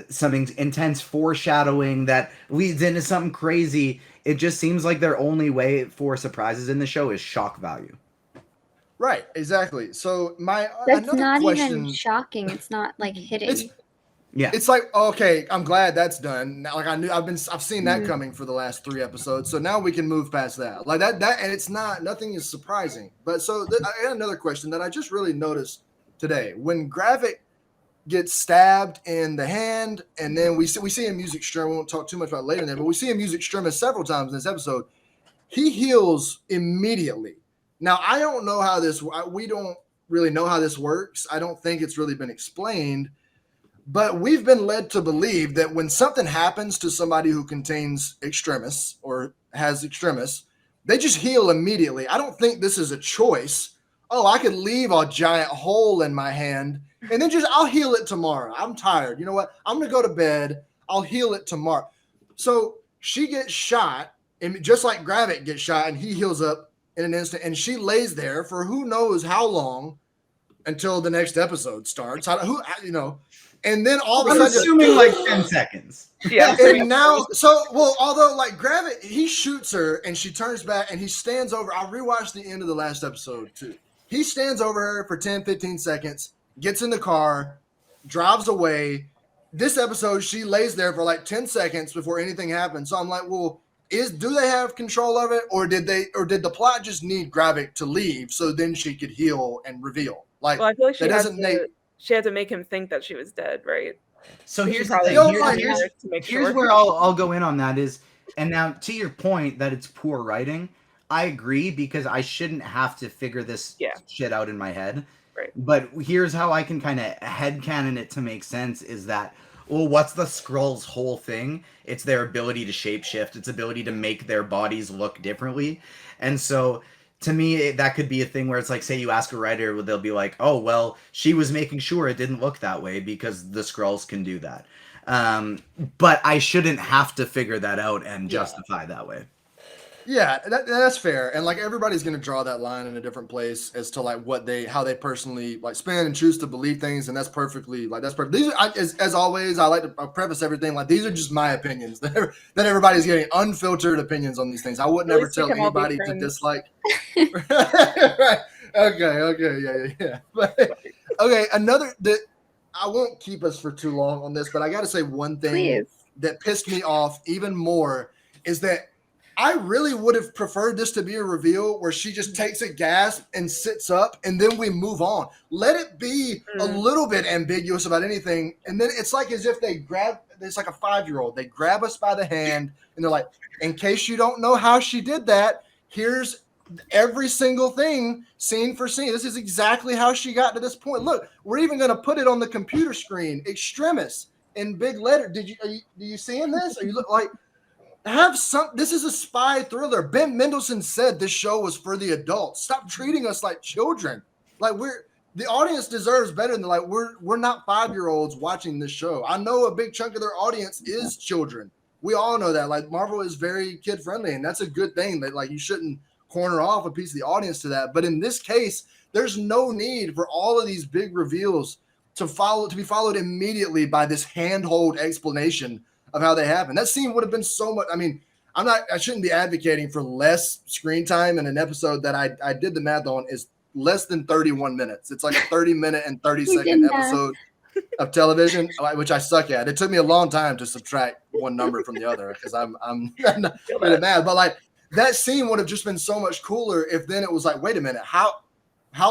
some intense foreshadowing that leads into something crazy. It just seems like their only way for surprises in the show is shock value. Right, exactly. So that's not even shocking. It's not like hitting. It's like, okay, I'm glad that's done. Now, like I've seen that coming for the last 3 episodes. So now we can move past that. Like that, and it's nothing is surprising. But so I had another question that I just really noticed today. When Gravik gets stabbed in the hand, and then we see a music strum. We won't talk too much about it later in there, but we see a music strum several times in this episode. He heals immediately. Now, I don't know how we don't really know how this works. I don't think it's really been explained, but we've been led to believe that when something happens to somebody who contains extremis or has extremis, they just heal immediately. I don't think this is a choice. Oh, I could leave a giant hole in my hand and then I'll heal it tomorrow. I'm tired. You know what? I'm going to go to bed. I'll heal it tomorrow. So she gets shot, and just like Gravik gets shot, and he heals up in an instant, and she lays there for who knows how long until the next episode starts. And then all of a sudden, assuming like 10 seconds. Yeah. And now, although like Gravik, he shoots her and she turns back and he stands over. I rewatched the end of the last episode too. He stands over her for 10, 15 seconds, gets in the car, drives away. This episode, she lays there for like 10 seconds before anything happens. So I'm like, well, do they have control of it, or did the plot just need Gravik to leave so then she could heal and reveal? Like, well, I feel like she had to make him think that she was dead, right? So here's the thing. Here's where I'll go in on that is, and now to your point that it's poor writing, I agree, because I shouldn't have to figure this shit out in my head. Right. But here's how I can kind of headcanon it to make sense is that, well, what's the Skrulls' whole thing? It's their ability to shapeshift. It's ability to make their bodies look differently. And so to me, that could be a thing where it's like, say you ask a writer, they'll be like, oh, well, she was making sure it didn't look that way because the Skrulls can do that. But I shouldn't have to figure that out and justify that way. Yeah, that's fair. And like everybody's going to draw that line in a different place as to like how they personally like spin and choose to believe things. And that's perfectly that's perfect. These are, as always, I like to preface everything like these are just my opinions. That everybody's getting unfiltered opinions on these things. I would At never least we tell can all be anybody to friends. dislike. Right. Okay. Yeah. But okay. I won't keep us for too long on this, but I got to say one thing Please. that pissed me off even more is that I really would have preferred this to be a reveal where she just takes a gasp and sits up and then we move on. Let it be a little bit ambiguous about anything. And then it's like as if it's like a 5-year-old. They grab us by the hand and they're like, in case you don't know how she did that, here's every single thing scene for scene. This is exactly how she got to this point. Look, we're even going to put it on the computer screen, extremis in big letter. Do you seeing this? Are you look like, this is a spy thriller. Ben Mendelsohn said this show was for the adults. Stop treating us like children. Like the audience deserves better than we're not 5-year-olds watching this show. I know a big chunk of their audience is children. We all know that. Like Marvel is very kid friendly, and that's a good thing. That like you shouldn't corner off a piece of the audience to that. But in this case, there's no need for all of these big reveals to be followed immediately by this handhold explanation of how they happen. That scene would have been so much. I mean, I shouldn't be advocating for less screen time in an episode that I did the math on is less than 31 minutes. It's like a 30-minute and 30-second episode of television, which I suck at. It took me a long time to subtract one number from the other because I'm not good at math. But like that scene would have just been so much cooler if then it was like, wait a minute, how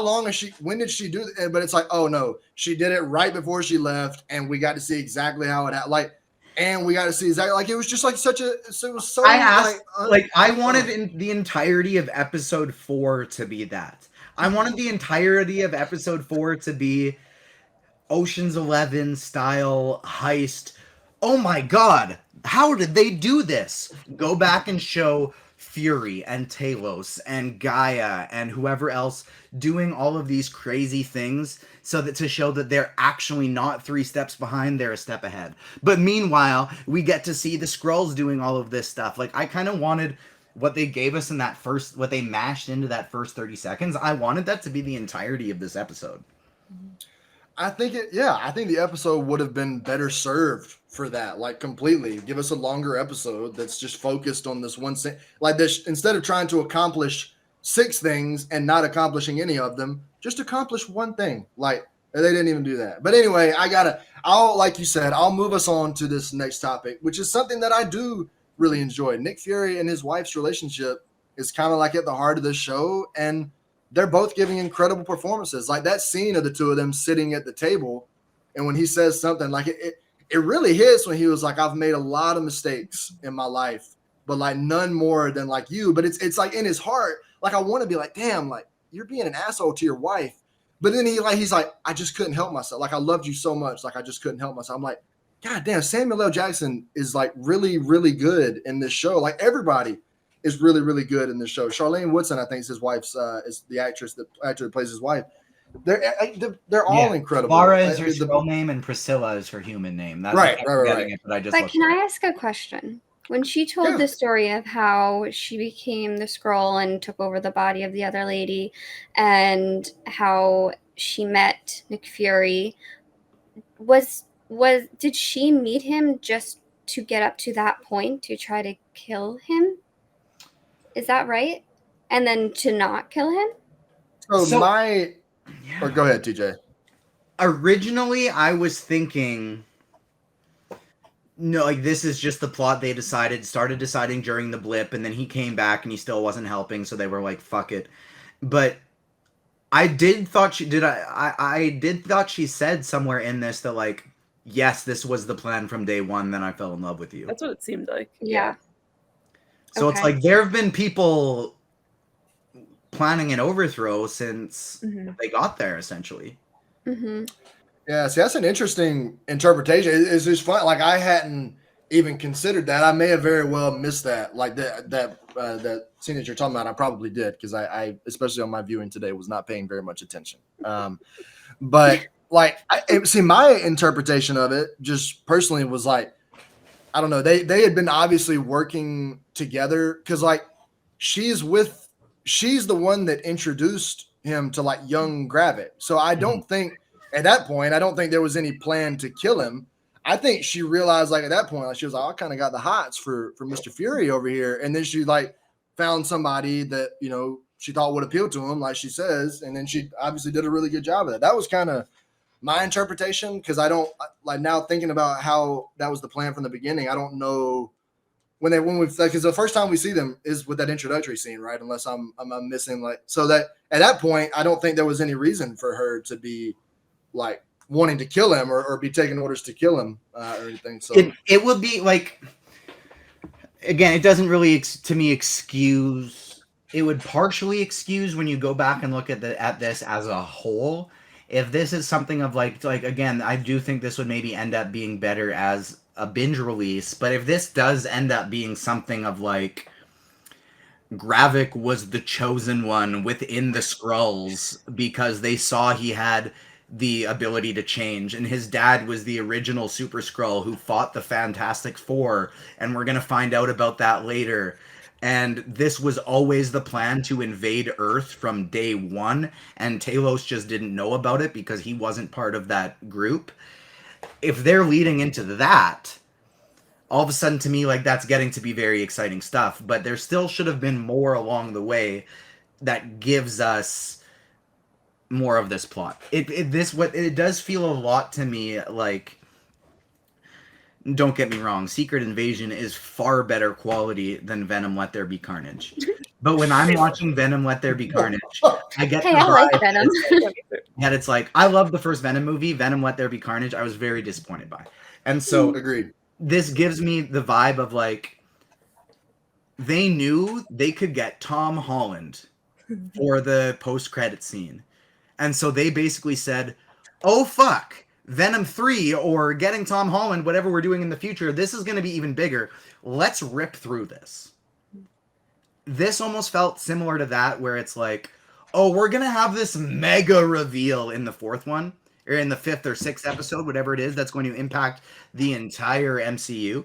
long is she? When did she do it? But it's like, oh no, she did it right before she left, and we got to see exactly how it happened. And we got to see exactly it was just like it was so. I asked, I wanted the entirety of episode 4 to be that. I wanted the entirety of episode 4 to be Ocean's 11 style heist. Oh my god, how did they do this? Go back and show Fury and Talos and Gaia and whoever else doing all of these crazy things so that to show that they're actually not 3 steps behind, they're a step ahead. But meanwhile, we get to see the Skrulls doing all of this stuff. Like I kind of wanted what they gave us in what they mashed into that first 30 seconds. I wanted that to be the entirety of this episode. I think the episode would have been better served for that, like completely. Give us a longer episode that's just focused on this one thing. Like this, instead of trying to accomplish 6 things and not accomplishing any of them, just accomplish one thing. Like they didn't even do that. But anyway, like you said, I'll move us on to this next topic, which is something that I do really enjoy. Nick Fury and his wife's relationship is kind of like at the heart of this show, and they're both giving incredible performances. Like that scene of the two of them sitting at the table, and when he says something like it really hits when he was like, I've made a lot of mistakes in my life, but like none more than like you. But it's like in his heart, like I want to be like, damn, like you're being an asshole to your wife. But then he's like, I just couldn't help myself. Like I loved you so much. Like I just couldn't help myself. I'm like, God damn, Samuel L. Jackson is like really, really good in this show. Like everybody is really, really good in this show. Charlene Woodson, I think, is his wife's is the actor that plays his wife. They're all incredible. Clara is her real name, and Priscilla is her human name. That's right. It, but can I ask a question? When she told the story of how she became the Skrull and took over the body of the other lady, and how she met Nick Fury, did she meet him just to get up to that point to try to kill him? Is that right? And then to not kill him? Or go ahead, TJ. Originally, I was thinking, no, like this is just the plot they started deciding during the blip, and then he came back and he still wasn't helping, so they were like, fuck it. But I did thought she said somewhere in this that like, yes, this was the plan from day one, then I fell in love with you. That's what it seemed like. Yeah. So it's like there have been people planning an overthrow since they got there, essentially. Mm-hmm. Yeah, see, that's an interesting interpretation. It's just fun. Like I hadn't even considered that. I may have very well missed that. Like that scene that you're talking about, I probably did because I especially on my viewing today was not paying very much attention. But like, my interpretation of it just personally was like, I don't know. They had been obviously working together because like she's the one that introduced him to like young Gravit. So I don't think at that point, I don't think there was any plan to kill him. I think she realized like at that point, like she was like, I kind of got the hots for Mr. Fury over here. And then she like found somebody that, you know, she thought would appeal to him, like she says. And then she obviously did a really good job of that. That was kind of my interpretation, because I don't like now thinking about how that was the plan from the beginning. I don't know when we because the first time we see them is with that introductory scene, right? Unless I'm missing like so that at that point I don't think there was any reason for her to be like wanting to kill him or be taking orders to kill him or anything. So it would be like, again, it doesn't really to me excuse. It would partially excuse when you go back and look at this as a whole. If this is something of like again, I do think this would maybe end up being better as a binge release. But if this does end up being something of like Gravik was the chosen one within the Skrulls because they saw he had the ability to change, and his dad was the original Super Skrull who fought the Fantastic Four, and we're going to find out about that later. And this was always the plan, to invade Earth from day one, and Talos just didn't know about it because he wasn't part of that group. If they're leading into that, all of a sudden to me, like, that's getting to be very exciting stuff. But there still should have been more along the way that gives us more of this plot. It does feel a lot to me like, don't get me wrong, Secret Invasion is far better quality than Venom Let There Be Carnage. But when I'm watching Venom Let There Be Carnage, I get Hey, I like Venom. and it's like, I love the first Venom movie, Venom Let There Be Carnage, I was very disappointed by. And so agreed. This gives me the vibe of like, they knew they could get Tom Holland for the post-credit scene. And so they basically said, oh fuck, Venom 3 or getting Tom Holland, whatever we're doing in the future, this is going to be even bigger. Let's rip through this. This almost felt similar to that, where it's like, oh, we're going to have this mega reveal in the fourth one, or in the fifth or sixth episode, whatever it is, that's going to impact the entire MCU.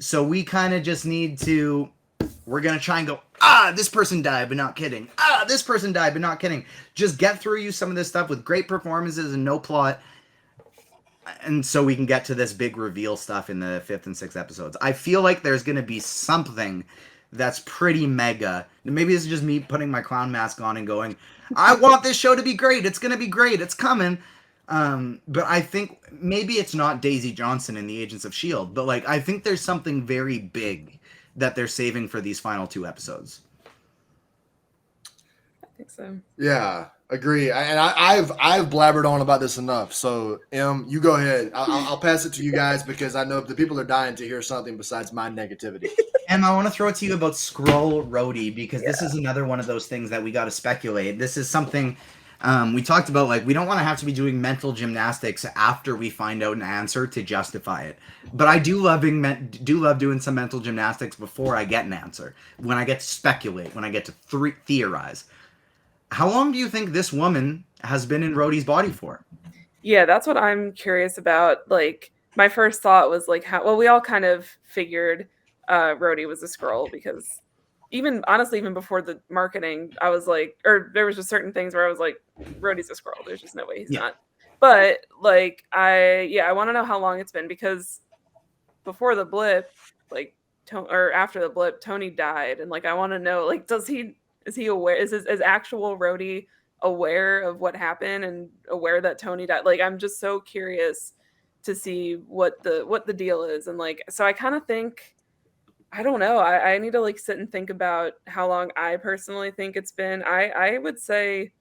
So we kind of just need to, we're going to try and go, this person died, but not kidding. This person died, but not kidding. Just get through you some of this stuff with great performances and no plot. And so we can get to this big reveal stuff in the fifth and sixth episodes. I feel like there's going to be something that's pretty mega. Maybe this is just me putting my clown mask on and going, I want this show to be great. It's going to be great. It's coming. But I think maybe it's not Daisy Johnson in the Agents of S.H.I.E.L.D., but like, I think there's something very big that they're saving for these final two episodes. I think so. Yeah, agree. I've blabbered on about this enough. So, you go ahead. I'll pass it to you guys because I know the people are dying to hear something besides my negativity. And I want to throw it to you about Skrull Rhodey, because this is another one of those things that we got to speculate. This is something we talked about, like, we don't want to have to be doing mental gymnastics after we find out an answer to justify it. But I do love doing some mental gymnastics before I get an answer, when I get to speculate, when I get to theorize. How long do you think this woman has been in Rhodey's body for? Yeah, that's what I'm curious about. Like, my first thought was like, we all kind of figured Rhodey was a Skrull, because even before the marketing, I was like, or there was just certain things where I was like, Rhodey's a Skrull. There's just no way he's not. But like, I want to know how long it's been, because before the blip, like, or after the blip, Tony died, and like, I want to know, like, is he aware? Is actual Rhodey aware of what happened and aware that Tony died? Like, I'm just so curious to see what the deal is. And like, so I kind of think, I don't know. I need to like sit and think about how long I personally think it's been. I would say,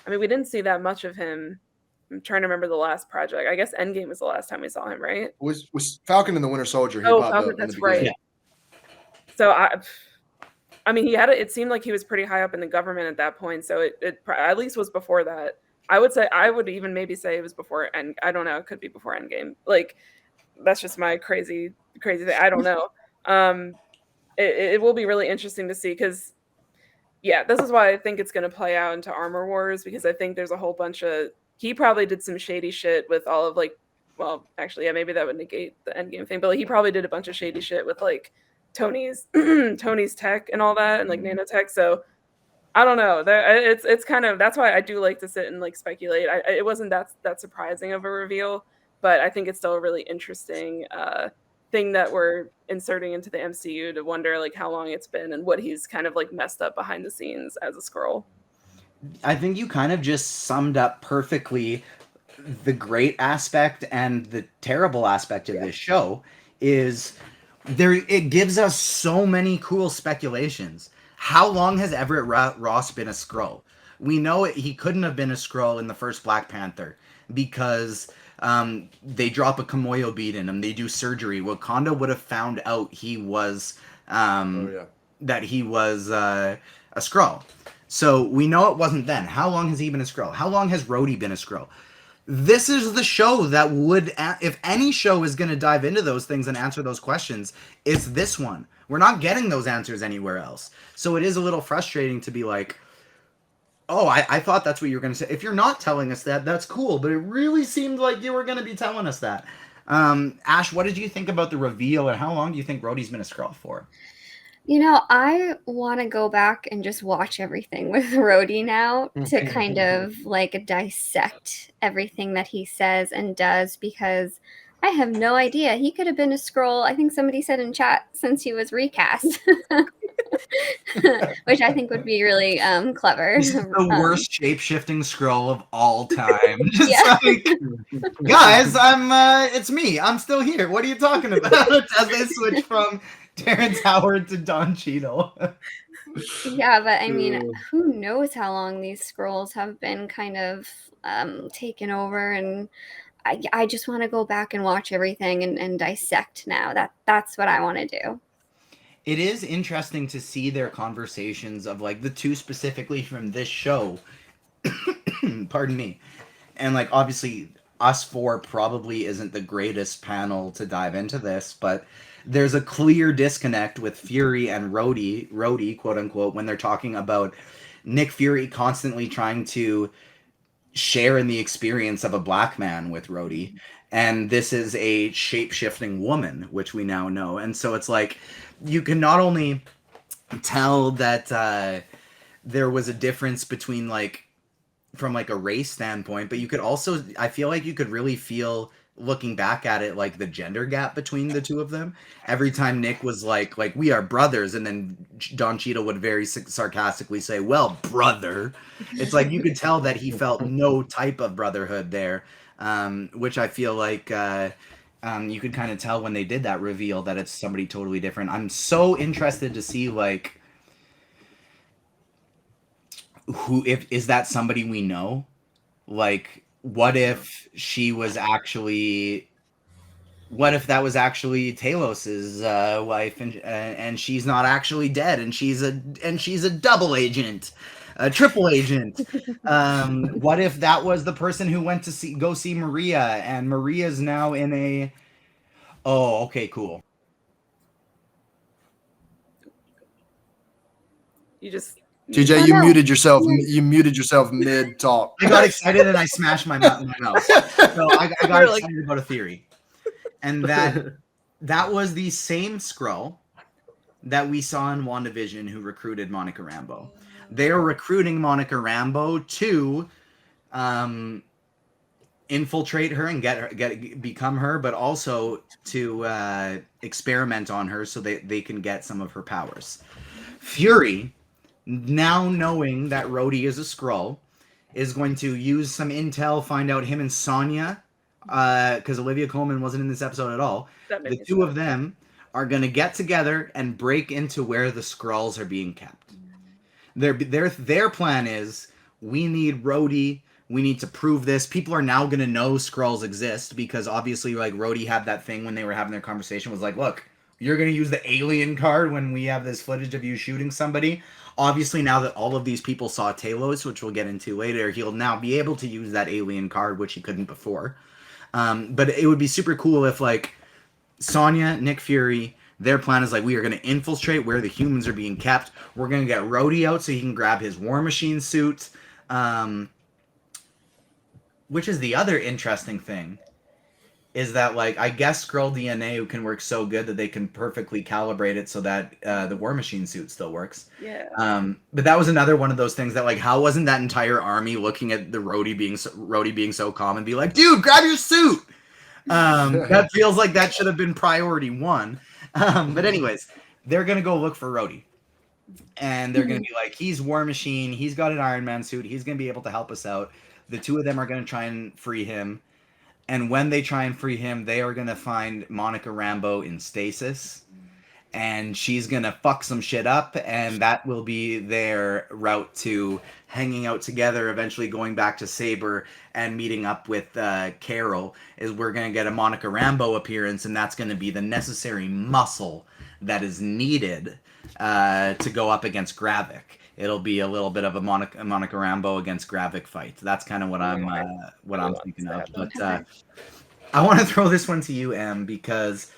I mean, we didn't see that much of him. I'm trying to remember the last project. I guess Endgame was the last time we saw him, right? Was Falcon and the Winter Soldier. Falcon, that's right. Yeah. So I mean, it seemed like he was pretty high up in the government at that point. So it at least was before that. I would even maybe say it was before I don't know. It could be before Endgame. Like, that's just my crazy thing. I don't know. It will be really interesting to see, because this is why I think it's going to play out into Armor Wars, because I think there's a whole bunch of, he probably did some shady shit with all of like, well, actually, maybe that would negate the Endgame thing, but like, he probably did a bunch of shady shit with like Tony's Tony's tech and all that, and like nanotech. So I don't know. It's kind of, that's why I do like to sit and like speculate. It wasn't that surprising of a reveal, but I think it's still a really interesting thing that we're inserting into the MCU to wonder like how long it's been and what he's kind of like messed up behind the scenes as a Skrull. I think you kind of just summed up perfectly the great aspect and the terrible aspect of this show is it gives us so many cool speculations. How long has Everett Ross been a Skrull? We know he couldn't have been a Skrull in the first Black Panther because they drop a Komoyo bead in him. They do surgery. Wakanda would have found out he was that he was a Skrull. So we know it wasn't then. How long has he been a Skrull? How long has Rhodey been a Skrull? This is the show that would, if any show is going to dive into those things and answer those questions, it's this one. We're not getting those answers anywhere else. So it is a little frustrating to be like, oh, I thought that's what you were going to say. If you're not telling us that, that's cool. But it really seemed like you were going to be telling us that. Ash, what did you think about the reveal, and how long do you think Rhodey's been a Skrull for? You know, I want to go back and just watch everything with Rhodey now to kind of like dissect everything that he says and does, because I have no idea. He could have been a Skrull, I think somebody said in chat, since he was recast. Which I think would be really clever. This is the worst shape-shifting Skrull of all time. Just Yeah. like, guys, it's me. I'm still here. What are you talking about? As they switch from Terrence Howard to Don Cheadle. Yeah, but I mean, who knows how long these Skrulls have been kind of taken over, and I just want to go back and watch everything and dissect now. That's what I want to do. It is interesting to see their conversations of like the two specifically from this show. Pardon me. And like obviously us four probably isn't the greatest panel to dive into this, but there's a clear disconnect with Fury and Rhodey, quote unquote, when they're talking about Nick Fury constantly trying to share in the experience of a black man with Rhodey. And this is a shape-shifting woman, which we now know. And so it's like, you can not only tell that there was a difference between like, from like a race standpoint, but you could also, I feel like you could really feel, looking back at it, like the gender gap between the two of them. Every time Nick was like we are brothers, and then Don Cheadle would very sarcastically say, well, brother. It's like you could tell that he felt no type of brotherhood there, which I feel like you could kind of tell when they did that reveal that it's somebody totally different. I'm so interested to see like who, if is that somebody we know? Like, what if she was actually, what if that was actually Talos's wife, and she's not actually dead, and she's a double agent, a triple agent? What if that was the person who went to go see Maria, and Maria's now in a, oh, okay, cool. You just TJ, you muted yourself. You muted yourself mid talk. I got excited and I smashed my mouse. So I got excited about a theory, and that was the same Skrull that we saw in WandaVision who recruited Monica Rambeau. They are recruiting Monica Rambeau to infiltrate her and become her, but also to experiment on her so they can get some of her powers. Fury, now knowing that Rhodey is a Skrull, is going to use some intel, find out him and Sonya, because Olivia Colman wasn't in this episode at all. The two of them are going to get together and break into where the Skrulls are being kept. Their plan is, we need Rhodey. We need to prove this. People are now going to know Skrulls exist, because obviously, like, Rhodey had that thing when they were having their conversation, was like, look, you're going to use the alien card when we have this footage of you shooting somebody. Obviously, now that all of these people saw Talos, which we'll get into later, he'll now be able to use that alien card, which he couldn't before. But it would be super cool if, like, Sonya, Nick Fury, their plan is, like, we are going to infiltrate where the humans are being kept. We're going to get Rhodey out so he can grab his War Machine suit. Which is the other interesting thing. is that like I guess Skrull DNA can work so good that they can perfectly calibrate it so that the War Machine suit still works. Yeah. But that was another one of those things that like how wasn't that entire army looking at the Rhodey being so calm and be like, dude, grab your suit. That feels like that should have been priority one. But anyways, they're gonna go look for Rhodey. And they're going to be like, he's War Machine. He's got an Iron Man suit. He's going to be able to help us out. The two of them are going to try and free him. And when they try and free him, they are going to find Monica Rambeau in stasis. And she's going to fuck some shit up. And that will be their route to hanging out together, eventually going back to Saber and meeting up with Carol. Is we're going to get a Monica Rambeau appearance. And that's going to be the necessary muscle that is needed to go up against Gravik. It'll be a little bit of a Monica Rambeau against Gravik fight. That's kind of what I'm thinking of. But I want to throw this one to you, Em, because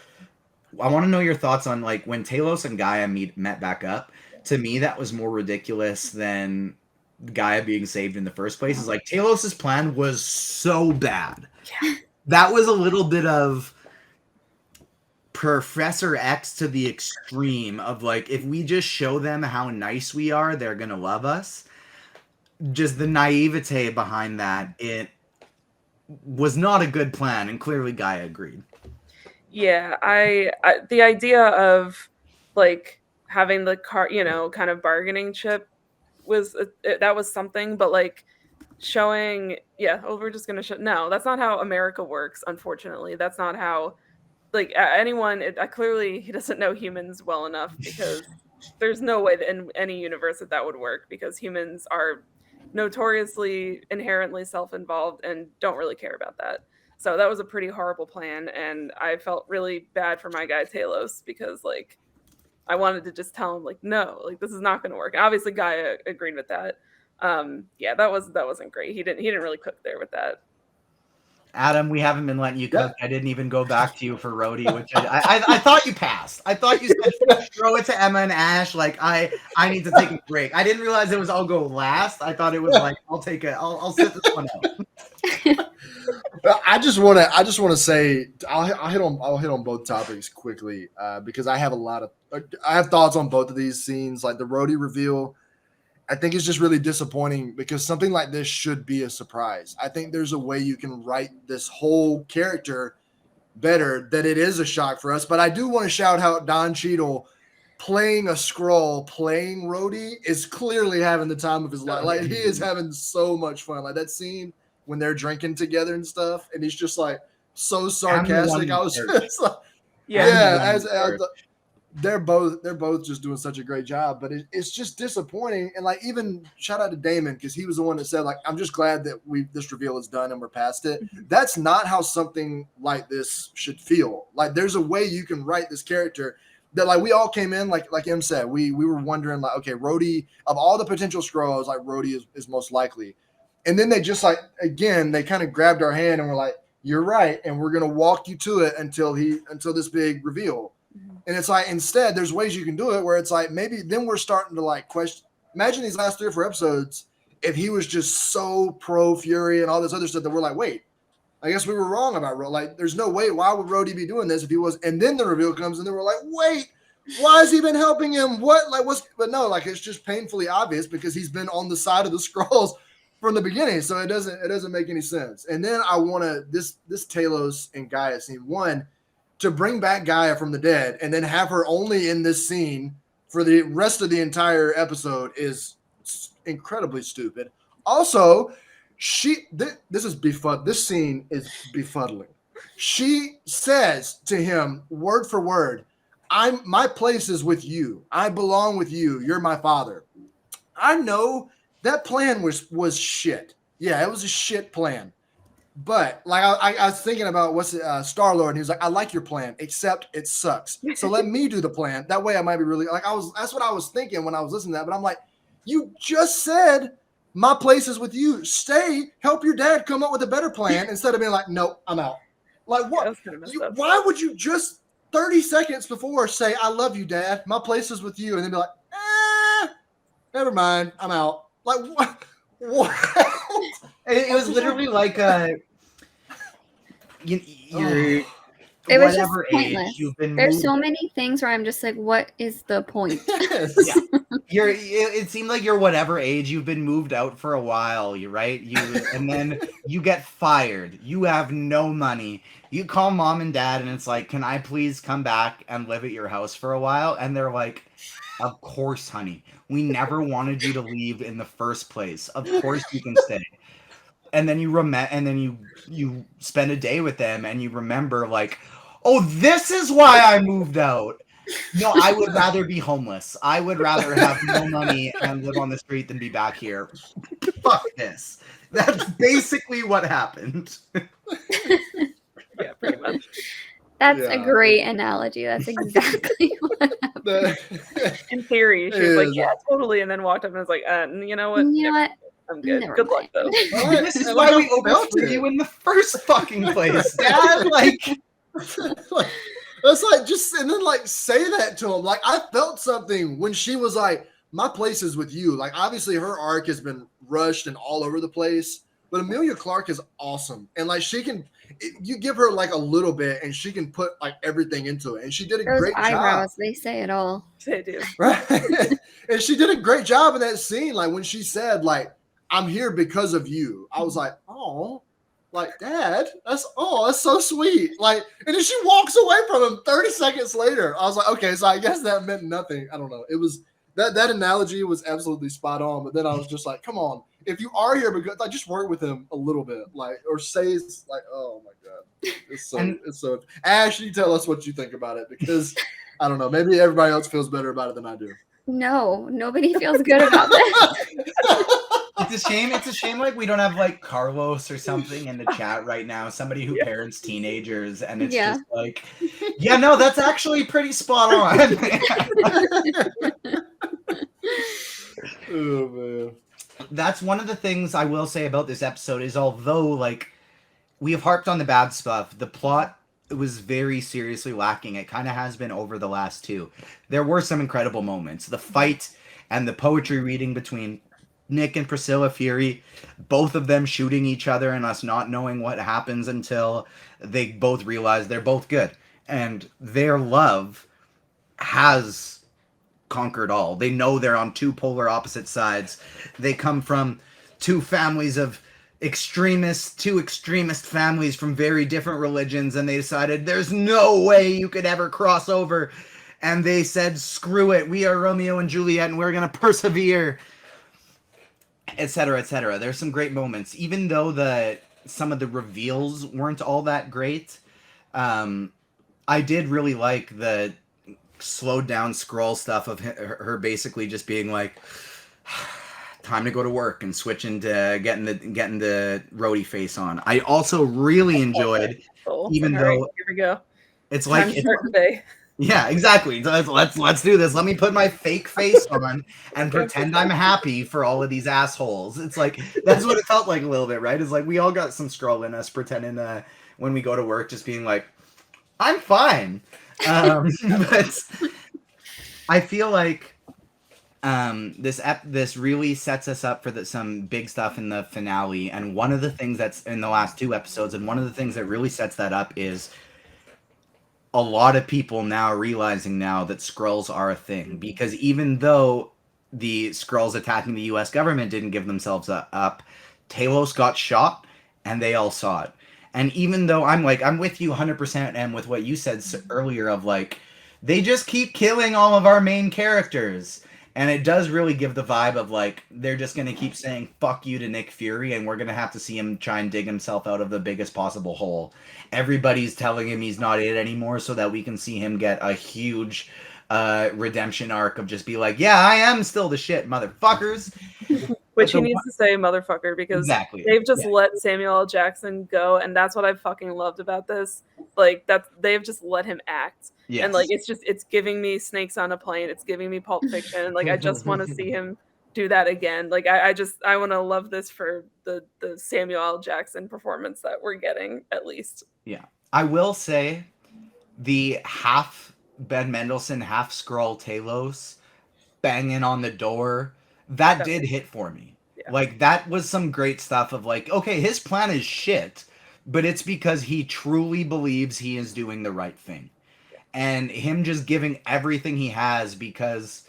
I want to know your thoughts on like when Talos and Gaia met back up. To me, that was more ridiculous than Gaia being saved in the first place. Is like Talos's plan was so bad. Yeah. That was a little bit of Professor X to the extreme of like, if we just show them how nice we are, they're gonna love us. Just the naivete behind that, it was not a good plan, and clearly Gaia agreed. Yeah, I the idea of like having the kind of bargaining chip was that was something, but like showing, we're just gonna show. No, that's not how America works. Unfortunately, that's not how. Like anyone, clearly he doesn't know humans well enough, because there's no way that in any universe that would work, because humans are notoriously inherently self-involved and don't really care about that. So that was a pretty horrible plan, and I felt really bad for my guy Talos, because like I wanted to just tell him like, no, like this is not going to work. And obviously Gaia agreed with that. That wasn't great. He didn't really cook there with that. Adam, we haven't been letting you cook. I didn't even go back to you for Rhodey, which I thought you passed. I thought you said throw it to Emma and Ash. Like I need to take a break. I didn't realize it was I'll go last. I thought it was like I'll sit this one out. I just want to say I'll hit on both topics quickly because I have thoughts on both of these scenes. Like the Rhodey reveal, I think it's just really disappointing because something like this should be a surprise. I think there's a way you can write this whole character better that it is a shock for us. But I do want to shout out Don Cheadle playing a Skrull, playing Rhodey is clearly having the time of his life. Like he is having so much fun. Like that scene when they're drinking together and stuff, and he's just like so sarcastic. I was just like, they're both just doing such a great job, but it's just disappointing. And like, even shout out to Damon, because he was the one that said like, I'm just glad that this reveal is done and we're past it. That's not how something like this should feel. Like there's a way you can write this character that like we all came in, like Em said, we were wondering like, okay, Rhodey, of all the potential Skrulls, like Rhodey is most likely. And then they just like, again, they kind of grabbed our hand and were like, you're right. And we're going to walk you to it until this big reveal. And it's like, instead, there's ways you can do it where it's like, maybe then we're starting to like question. Imagine these last 3 or 4 episodes, if he was just so pro Fury and all this other stuff that we're like, wait, I guess we were wrong about Rhodey. Like, there's no way. Why would Rhodey be doing this if he was? And then the reveal comes and then we're like, wait, why has he been helping him? What? Like, but no, like, it's just painfully obvious because he's been on the side of the Skrulls from the beginning. So it doesn't make any sense. And then I want to, this Talos and Gaia scene, one, to bring back Gaia from the dead and then have her only in this scene for the rest of the entire episode is incredibly stupid. Also, this scene is befuddling. She says to him word for word, my place is with you. I belong with you. You're my father. I know that plan was shit. Yeah, it was a shit plan. But like I was thinking about Star-Lord, and he was like, I like your plan, except it sucks. So let me do the plan. That way I might be really like that's what I was thinking when I was listening to that. But I'm like, you just said my place is with you. Stay, help your dad come up with a better plan instead of being like, nope, I'm out. Like what? Why would you just 30 seconds before say, I love you, Dad. My place is with you, and then be like, never mind, I'm out. Like what? It was literally like you're It was just whatever age pointless. you've been There's moved. so many things where I'm just like, what is the point? Yeah. It seemed like you're whatever age you've been moved out for a while, right? And then you get fired. You have no money. You call mom and dad and it's like, "Can I please come back and live at your house for a while?" And they're like, "Of course, honey. We never wanted you to leave in the first place. Of course you can stay." And then you spend a day with them and you remember like, "Oh, this is why I moved out." No, I would rather be homeless. I would rather have no money and live on the street than be back here. Fuck this. That's basically what happened. Yeah, pretty much. That's a great analogy. That's exactly what happened. In theory, she was like, "Yeah, totally," and then walked up and was like, you know what? You know what? I'm good. Never Good luck, mind. though." This is why we overthrew you in the first fucking place, Dad. Like, That's like just and then like say that to him. Like I felt something when she was like, "My place is with you." Like obviously her arc has been rushed and all over the place, but Amelia Clark is awesome, and like she can, you give her like a little bit, and she can put like everything into it, and she did a Those great eyebrows, job. they say it all. They do. Right, and she did a great job in that scene. Like when she said, "Like I'm here because of you," I was like, "Oh." Like, Dad, that's so sweet. Like, and then she walks away from him 30 seconds later. I was like, okay, so I guess that meant nothing. I don't know. It was that analogy was absolutely spot on. But then I was just like, come on, if you are here, because like just work with him a little bit, like, or say like, oh my god, it's so. Ash, you tell us what you think about it because I don't know. Maybe everybody else feels better about it than I do. No, nobody feels good about this. It's a shame like we don't have like Carlos or something in the chat right now, somebody who parents teenagers, and it's just like, yeah, no, that's actually pretty spot on. Oh man. That's one of the things I will say about this episode is although like we have harped on the bad stuff, the plot was very seriously lacking. It kind of has been over the last two. There were some incredible moments. The fight and the poetry reading between Nick and Priscilla Fury, both of them shooting each other and us not knowing what happens until they both realize they're both good. And their love has conquered all. They know they're on two polar opposite sides. They come from two extremist families from very different religions, and they decided there's no way you could ever cross over. And they said, screw it, we are Romeo and Juliet and we're going to persevere, etc., etc. There's some great moments. Even though some of the reveals weren't all that great, I did really like the slowed down scroll stuff of her basically just being like, time to go to work and switch into getting the roadie face on. I also really enjoyed, even though here we go. It's time like to start the day. Yeah, exactly. Let's do this. Let me put my fake face on and pretend I'm happy for all of these assholes. It's like that's what it felt like a little bit, right? It's like we all got some scroll in us pretending when we go to work, just being like, I'm fine. But I feel like this really sets us up for some big stuff in the finale. And one of the things that's in the last two episodes, and one of the things that really sets that up is a lot of people now realizing now that Skrulls are a thing, because even though the Skrulls attacking the U.S. government didn't give themselves up, Talos got shot, and they all saw it. And even though I'm with you 100%, and with what you said earlier of like, they just keep killing all of our main characters. And it does really give the vibe of like, they're just going to keep saying fuck you to Nick Fury, and we're going to have to see him try and dig himself out of the biggest possible hole. Everybody's telling him he's not it anymore so that we can see him get a huge redemption arc of just be like, yeah, I am still the shit, motherfuckers. Which he needs to say motherfucker, because they've just let Samuel L. Jackson go, and that's what I fucking loved about this. Like, they've just let him act. Yes. And like it's giving me Snakes on a Plane, it's giving me Pulp Fiction. Like I just want to see him do that again. Like I want to love this for the Samuel L. Jackson performance that we're getting, at least. Yeah. I will say the half Ben Mendelsohn, half Skrull Talos banging on the door, that did hit for me. Yeah. Like that was some great stuff of like, okay, his plan is shit, but it's because he truly believes he is doing the right thing. And him just giving everything he has because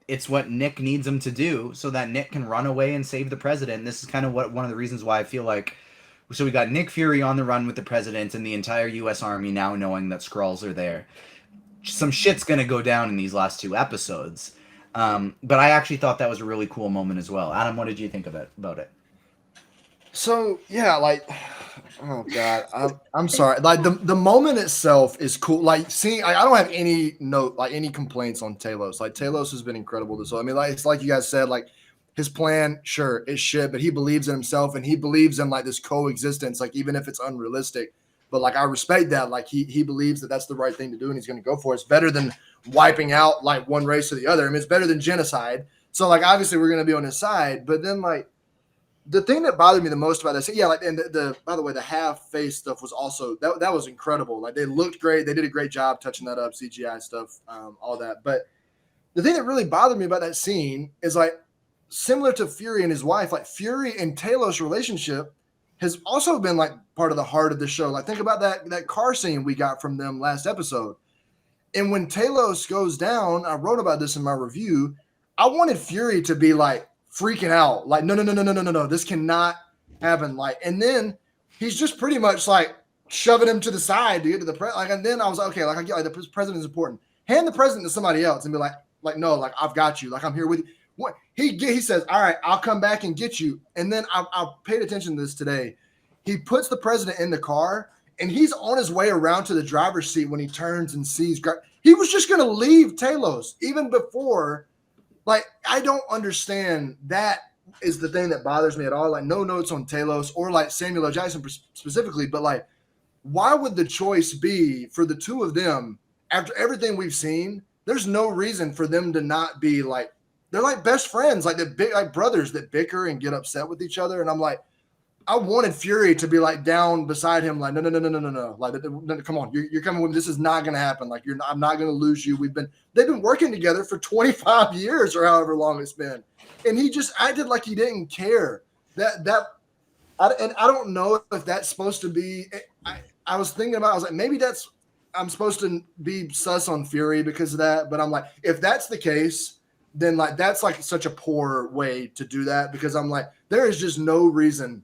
it's what Nick needs him to do so that Nick can run away and save the president. And this is kind of one of the reasons why I feel like, so we got Nick Fury on the run with the president and the entire US Army now knowing that Skrulls are there. Some shit's gonna go down in these last 2 episodes. But I actually thought that was a really cool moment as well. Adam, what did you think about it? So yeah, like, oh god, I'm sorry. Like the moment itself is cool. Like seeing, I don't have any complaints on Talos. Like Talos has been incredible this whole. I mean, like it's like you guys said, like his plan, sure, it's shit, but he believes in himself and he believes in like this coexistence, like even if it's unrealistic. But like I respect that. Like he believes that that's the right thing to do and he's going to go for it. It's better than wiping out like one race or the other. I mean, it's better than genocide. So like obviously we're going to be on his side, but then like. The thing that bothered me the most about this, yeah, like, and the by the way, the half face stuff was also that was incredible. Like they looked great, they did a great job touching that up, CGI stuff, all that. But the thing that really bothered me about that scene is like similar to Fury and his wife, like Fury and Talos' relationship has also been like part of the heart of the show. Like think about that car scene we got from them last episode. And when Talos goes down, I wrote about this in my review. I wanted Fury to be like freaking out, like no, this cannot happen. Like, and then he's just pretty much like shoving him to the side to get to the like. And then I was like, okay, like I get like the president is important. Hand the president to somebody else and be like no, like I've got you, like I'm here with you. What he says, all right, I'll come back and get you. And then I paid attention to this today. He puts the president in the car. And he's on his way around to the driver's seat when he turns and sees. He was just going to leave Talos even before. Like, I don't understand. That is the thing that bothers me at all. Like, no notes on Talos or like Samuel L. Jackson specifically. But like, why would the choice be for the two of them after everything we've seen? There's no reason for them to not be like, they're like best friends, like like brothers that bicker and get upset with each other. And I'm like, I wanted Fury to be like down beside him, like no, like no, come on, you're coming with me. This is not going to happen. Like I'm not going to lose you. They've been working together for 25 years or however long it's been, and he just acted like he didn't care. And I don't know if that's supposed to be. I was thinking about. I was like, maybe I'm supposed to be sus on Fury because of that, but I'm like, if that's the case, then like that's like such a poor way to do that because I'm like, there is just no reason,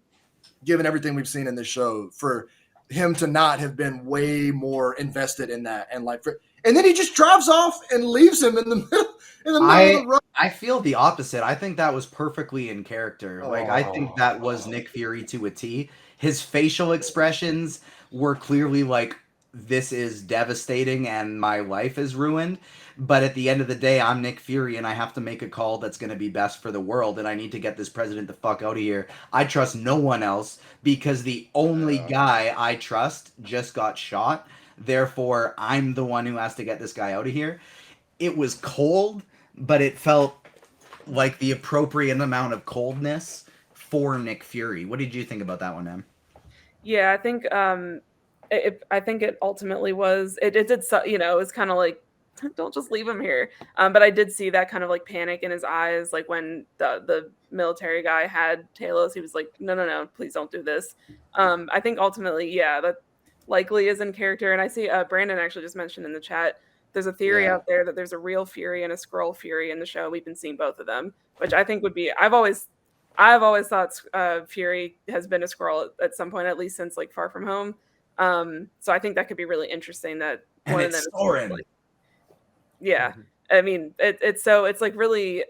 given everything we've seen in this show, for him to not have been way more invested in that. And like, and then he just drives off and leaves him in the middle of the road. I feel the opposite. I think that was perfectly in character. Like, I think that was Nick Fury to a T. His facial expressions were clearly like, this is devastating and my life is ruined. But at the end of the day, I'm Nick Fury and I have to make a call that's going to be best for the world. And I need to get this president the fuck out of here. I trust no one else because the only guy I trust just got shot. Therefore, I'm the one who has to get this guy out of here. It was cold, but it felt like the appropriate amount of coldness for Nick Fury. What did you think about that one, Em? Yeah, I think I think it ultimately was it did it was kind of like, don't just leave him here. But I did see that kind of like panic in his eyes, like when the military guy had Talos, he was like, no, please don't do this. I think ultimately, yeah, that likely is in character. And I see Brandon actually just mentioned in the chat, there's a theory out there that there's a real Fury and a Skrull Fury in the show. We've been seeing both of them, which I think would be. I've always thought Fury has been a Skrull at some point, at least since like Far From Home. So I think that could be really interesting. That one of them is like, yeah. I mean, it's like really,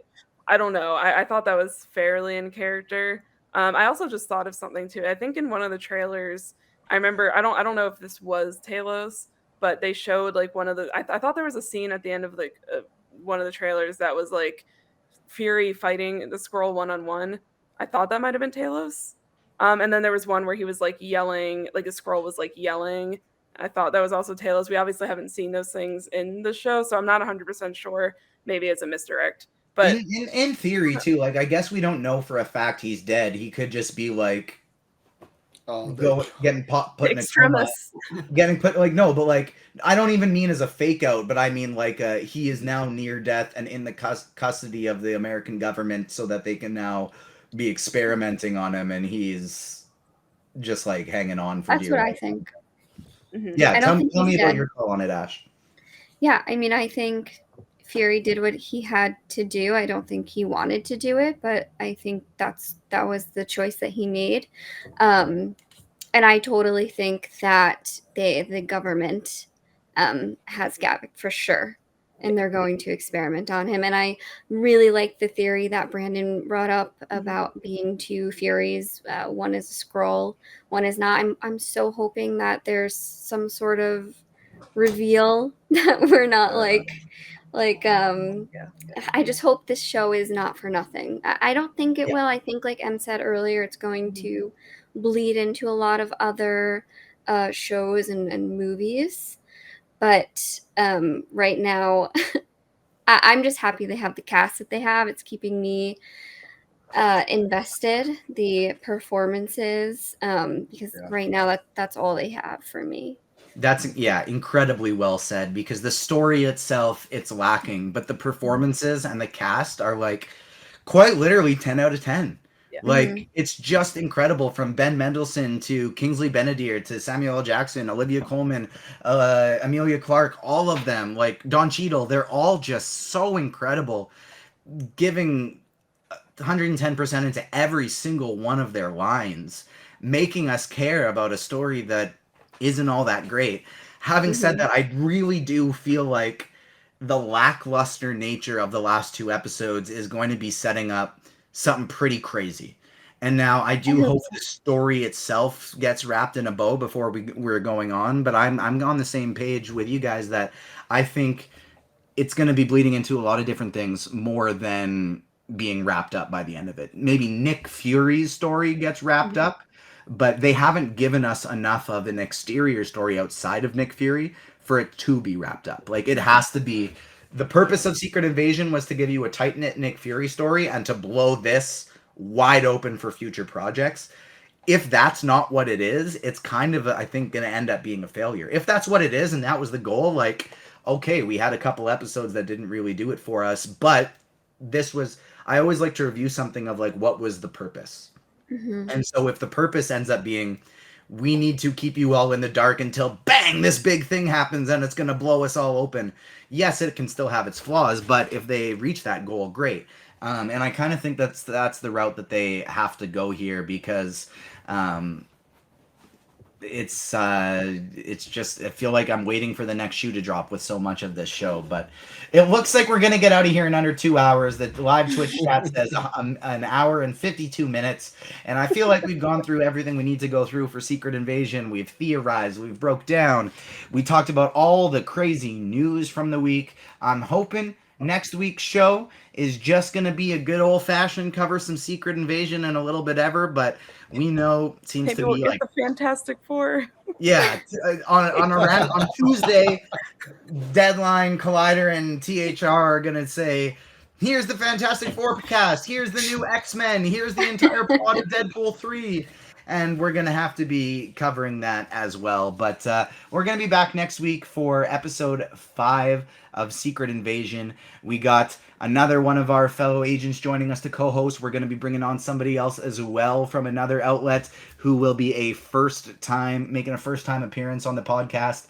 I don't know. I thought that was fairly in character. I also just thought of something too. I think in one of the trailers, I remember, I don't know if this was Talos, but they showed like one of the, I thought there was a scene at the end of like one of the trailers that was like Fury fighting the Skrull one-on-one. I thought that might have been Talos. And then there was one where he was like yelling, like a Skrull was like yelling. I thought that was also Talos. We obviously haven't seen those things in the show, so I'm not 100% sure. Maybe it's a misdirect. But in theory too, like I guess we don't know for a fact he's dead. He could just be like getting put in a coma, getting put like no, but like I don't even mean as a fake out, but I mean like he is now near death and in the custody of the American government, so that they can now be experimenting on him, and he's just like hanging on for That's dear what I life. think. Yeah, I don't think tell he's me about dead. your call on it, Ash. Yeah, I mean, I think Fury did what he had to do. I don't think he wanted to do it, but I think that was the choice that he made. And I totally think that the government has Gavik for sure, and they're going to experiment on him. And I really like the theory that Brandon brought up about being two Furies. One is a scroll, one is not. I'm so hoping that there's some sort of reveal that we're not I just hope this show is not for nothing. I don't think it will. I think, like Em said earlier, it's going to bleed into a lot of other shows and movies. But right now, I'm just happy they have the cast that they have. It's keeping me invested. The performances, because right now that's all they have for me. That's incredibly well said, because the story itself, it's lacking, but the performances and the cast are like quite literally 10 out of 10. Yeah. Like it's just incredible, from Ben Mendelsohn to Kingsley Benadir to Samuel L. Jackson, Olivia Colman, Amelia Clark, all of them, like Don Cheadle, they're all just so incredible, giving 110% into every single one of their lines, making us care about a story that isn't all that great. Having said that, I really do feel like the lackluster nature of the last two episodes is going to be setting up something pretty crazy. And now I do hope the story itself gets wrapped in a bow before we're going on, but I'm on the same page with you guys that I think it's going to be bleeding into a lot of different things more than being wrapped up by the end of it. Maybe Nick Fury's story gets wrapped up, but they haven't given us enough of an exterior story outside of Nick Fury for it to be wrapped up. Like, it has to be, the purpose of Secret Invasion was to give you a tight-knit Nick Fury story and to blow this wide open for future projects. If that's not what it is, it's kind of, I think, going to end up being a failure. If that's what it is and that was the goal, like, okay, we had a couple episodes that didn't really do it for us, but this was, I always like to review something of like, what was the purpose? And so if the purpose ends up being, we need to keep you all in the dark until bang, this big thing happens and it's going to blow us all open. Yes, it can still have its flaws, but if they reach that goal, great. And I kind of think that's the route that they have to go here, because it's just, I feel like I'm waiting for the next shoe to drop with so much of this show. But it looks like we're gonna get out of here in under 2 hours. The live Twitch chat says an hour and 52 minutes, and I feel like we've gone through everything we need to go through for Secret Invasion. We've theorized, we've broke down, we talked about all the crazy news from the week. I'm hoping next week's show is just going to be a good old-fashioned cover some Secret Invasion and a little bit ever, but we know it seems Maybe to we'll be get like, the Fantastic Four. yeah, on Tuesday, Deadline, Collider, and THR are going to say, here's the Fantastic Four cast, here's the new X-Men, here's the entire plot of Deadpool 3, and we're going to have to be covering that as well. But we're going to be back next week for episode 5 of Secret Invasion. We got another one of our fellow agents joining us to co-host. We're going to be bringing on somebody else as well from another outlet who will be making a first time appearance on the podcast.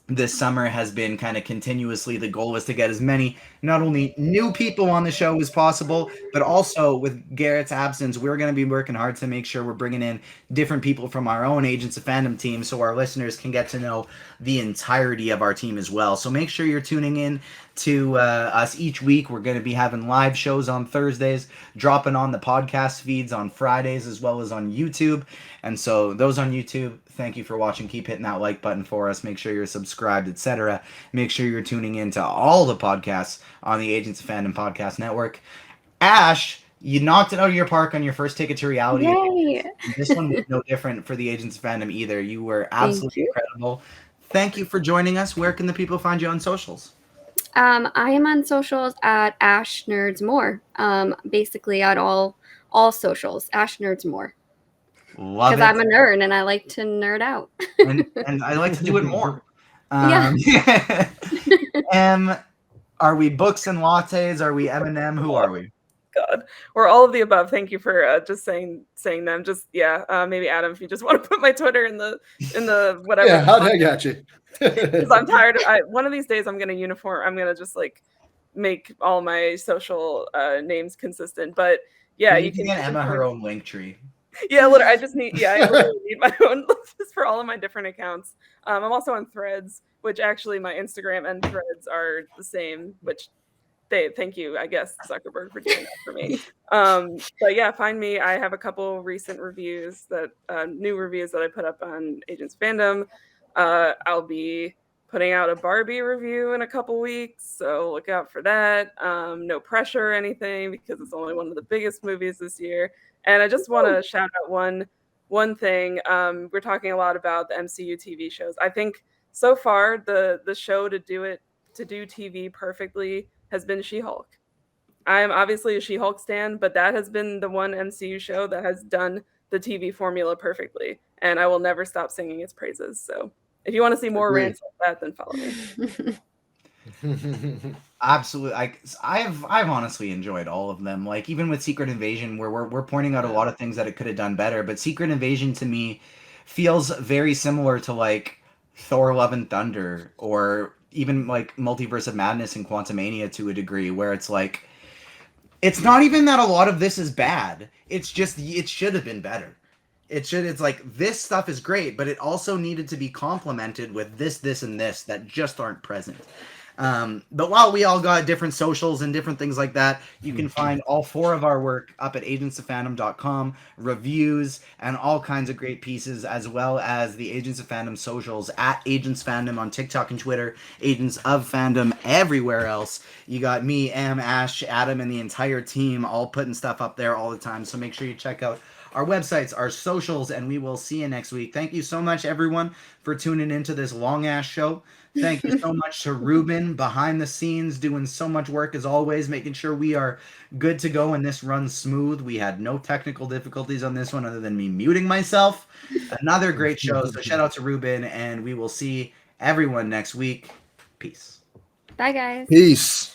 This summer has been kind of continuously, the goal is to get as many, not only new people on the show as possible, but also with Garrett's absence, we're going to be working hard to make sure we're bringing in different people from our own Agents of Fandom team so our listeners can get to know the entirety of our team as well. So make sure you're tuning in to us each week. We're going to be having live shows on Thursdays, dropping on the podcast feeds on Fridays, as well as on YouTube. And so those on YouTube, thank you for watching. Keep hitting that like button for us. Make sure you're subscribed, etc. Make sure you're tuning in to all the podcasts on the Agents of Fandom Podcast Network. Ash, you knocked it out of your park on your first Ticket to Reality. Yay! This one was no different for the Agents of Fandom either. You were absolutely incredible. Thank you for joining us. Where can the people find you on socials? I am on socials at Ash Nerds More. Basically at all socials, Ash Nerds More. Love it. Because I'm a nerd and I like to nerd out. and I like to do it more. Yeah. Are we books and lattes? Are we M&M? Who are we? God, or all of the above. Thank you for just saying them. Just maybe Adam, if you just want to put my Twitter in the whatever. Yeah, I got you. Because I'm tired. One of these days I'm gonna just like make all my social names consistent. But yeah, you you can can get Emma her own link tree. Yeah, literally, I literally need my own just for all of my different accounts. I'm also on Threads, which actually my Instagram and Threads are the same, which thank you, I guess, Zuckerberg, for doing that for me. But yeah, find me. I have a couple recent reviews new reviews that I put up on Agents of Fandom. I'll be putting out a Barbie review in a couple weeks, so look out for that. No pressure or anything because it's only one of the biggest movies this year. And I just want to shout out one thing. We're talking a lot about the MCU TV shows. I think so far the show to do TV perfectly has been She-Hulk. I am obviously a She-Hulk stan, but that has been the one MCU show that has done the TV formula perfectly, and I will never stop singing its praises. So if you want to see more rants like that, then follow me. Absolutely. I've honestly enjoyed all of them. Like even with Secret Invasion, where we're pointing out a lot of things that it could have done better, but Secret Invasion to me feels very similar to like Thor: Love and Thunder, or even like Multiverse of Madness and Quantumania to a degree, where it's like it's not even that a lot of this is bad. It's just it should have been better. It's like this stuff is great, but it also needed to be complemented with this, and this that just aren't present. But while we all got different socials and different things like that, you can find all 4 of our work up at agentsoffandom.com, reviews and all kinds of great pieces, as well as the Agents of Fandom socials at Agents Fandom on TikTok and Twitter, Agents of Fandom everywhere else. You got me, Ash, Adam, and the entire team all putting stuff up there all the time. So make sure you check out our websites, our socials, and we will see you next week. Thank you so much, everyone, for tuning into this long-ass show. Thank you so much to Ruben behind the scenes, doing so much work as always, making sure we are good to go and this runs smooth. We had no technical difficulties on this one other than me muting myself. Another great show. So shout out to Ruben, and we will see everyone next week. Peace. Bye, guys. Peace.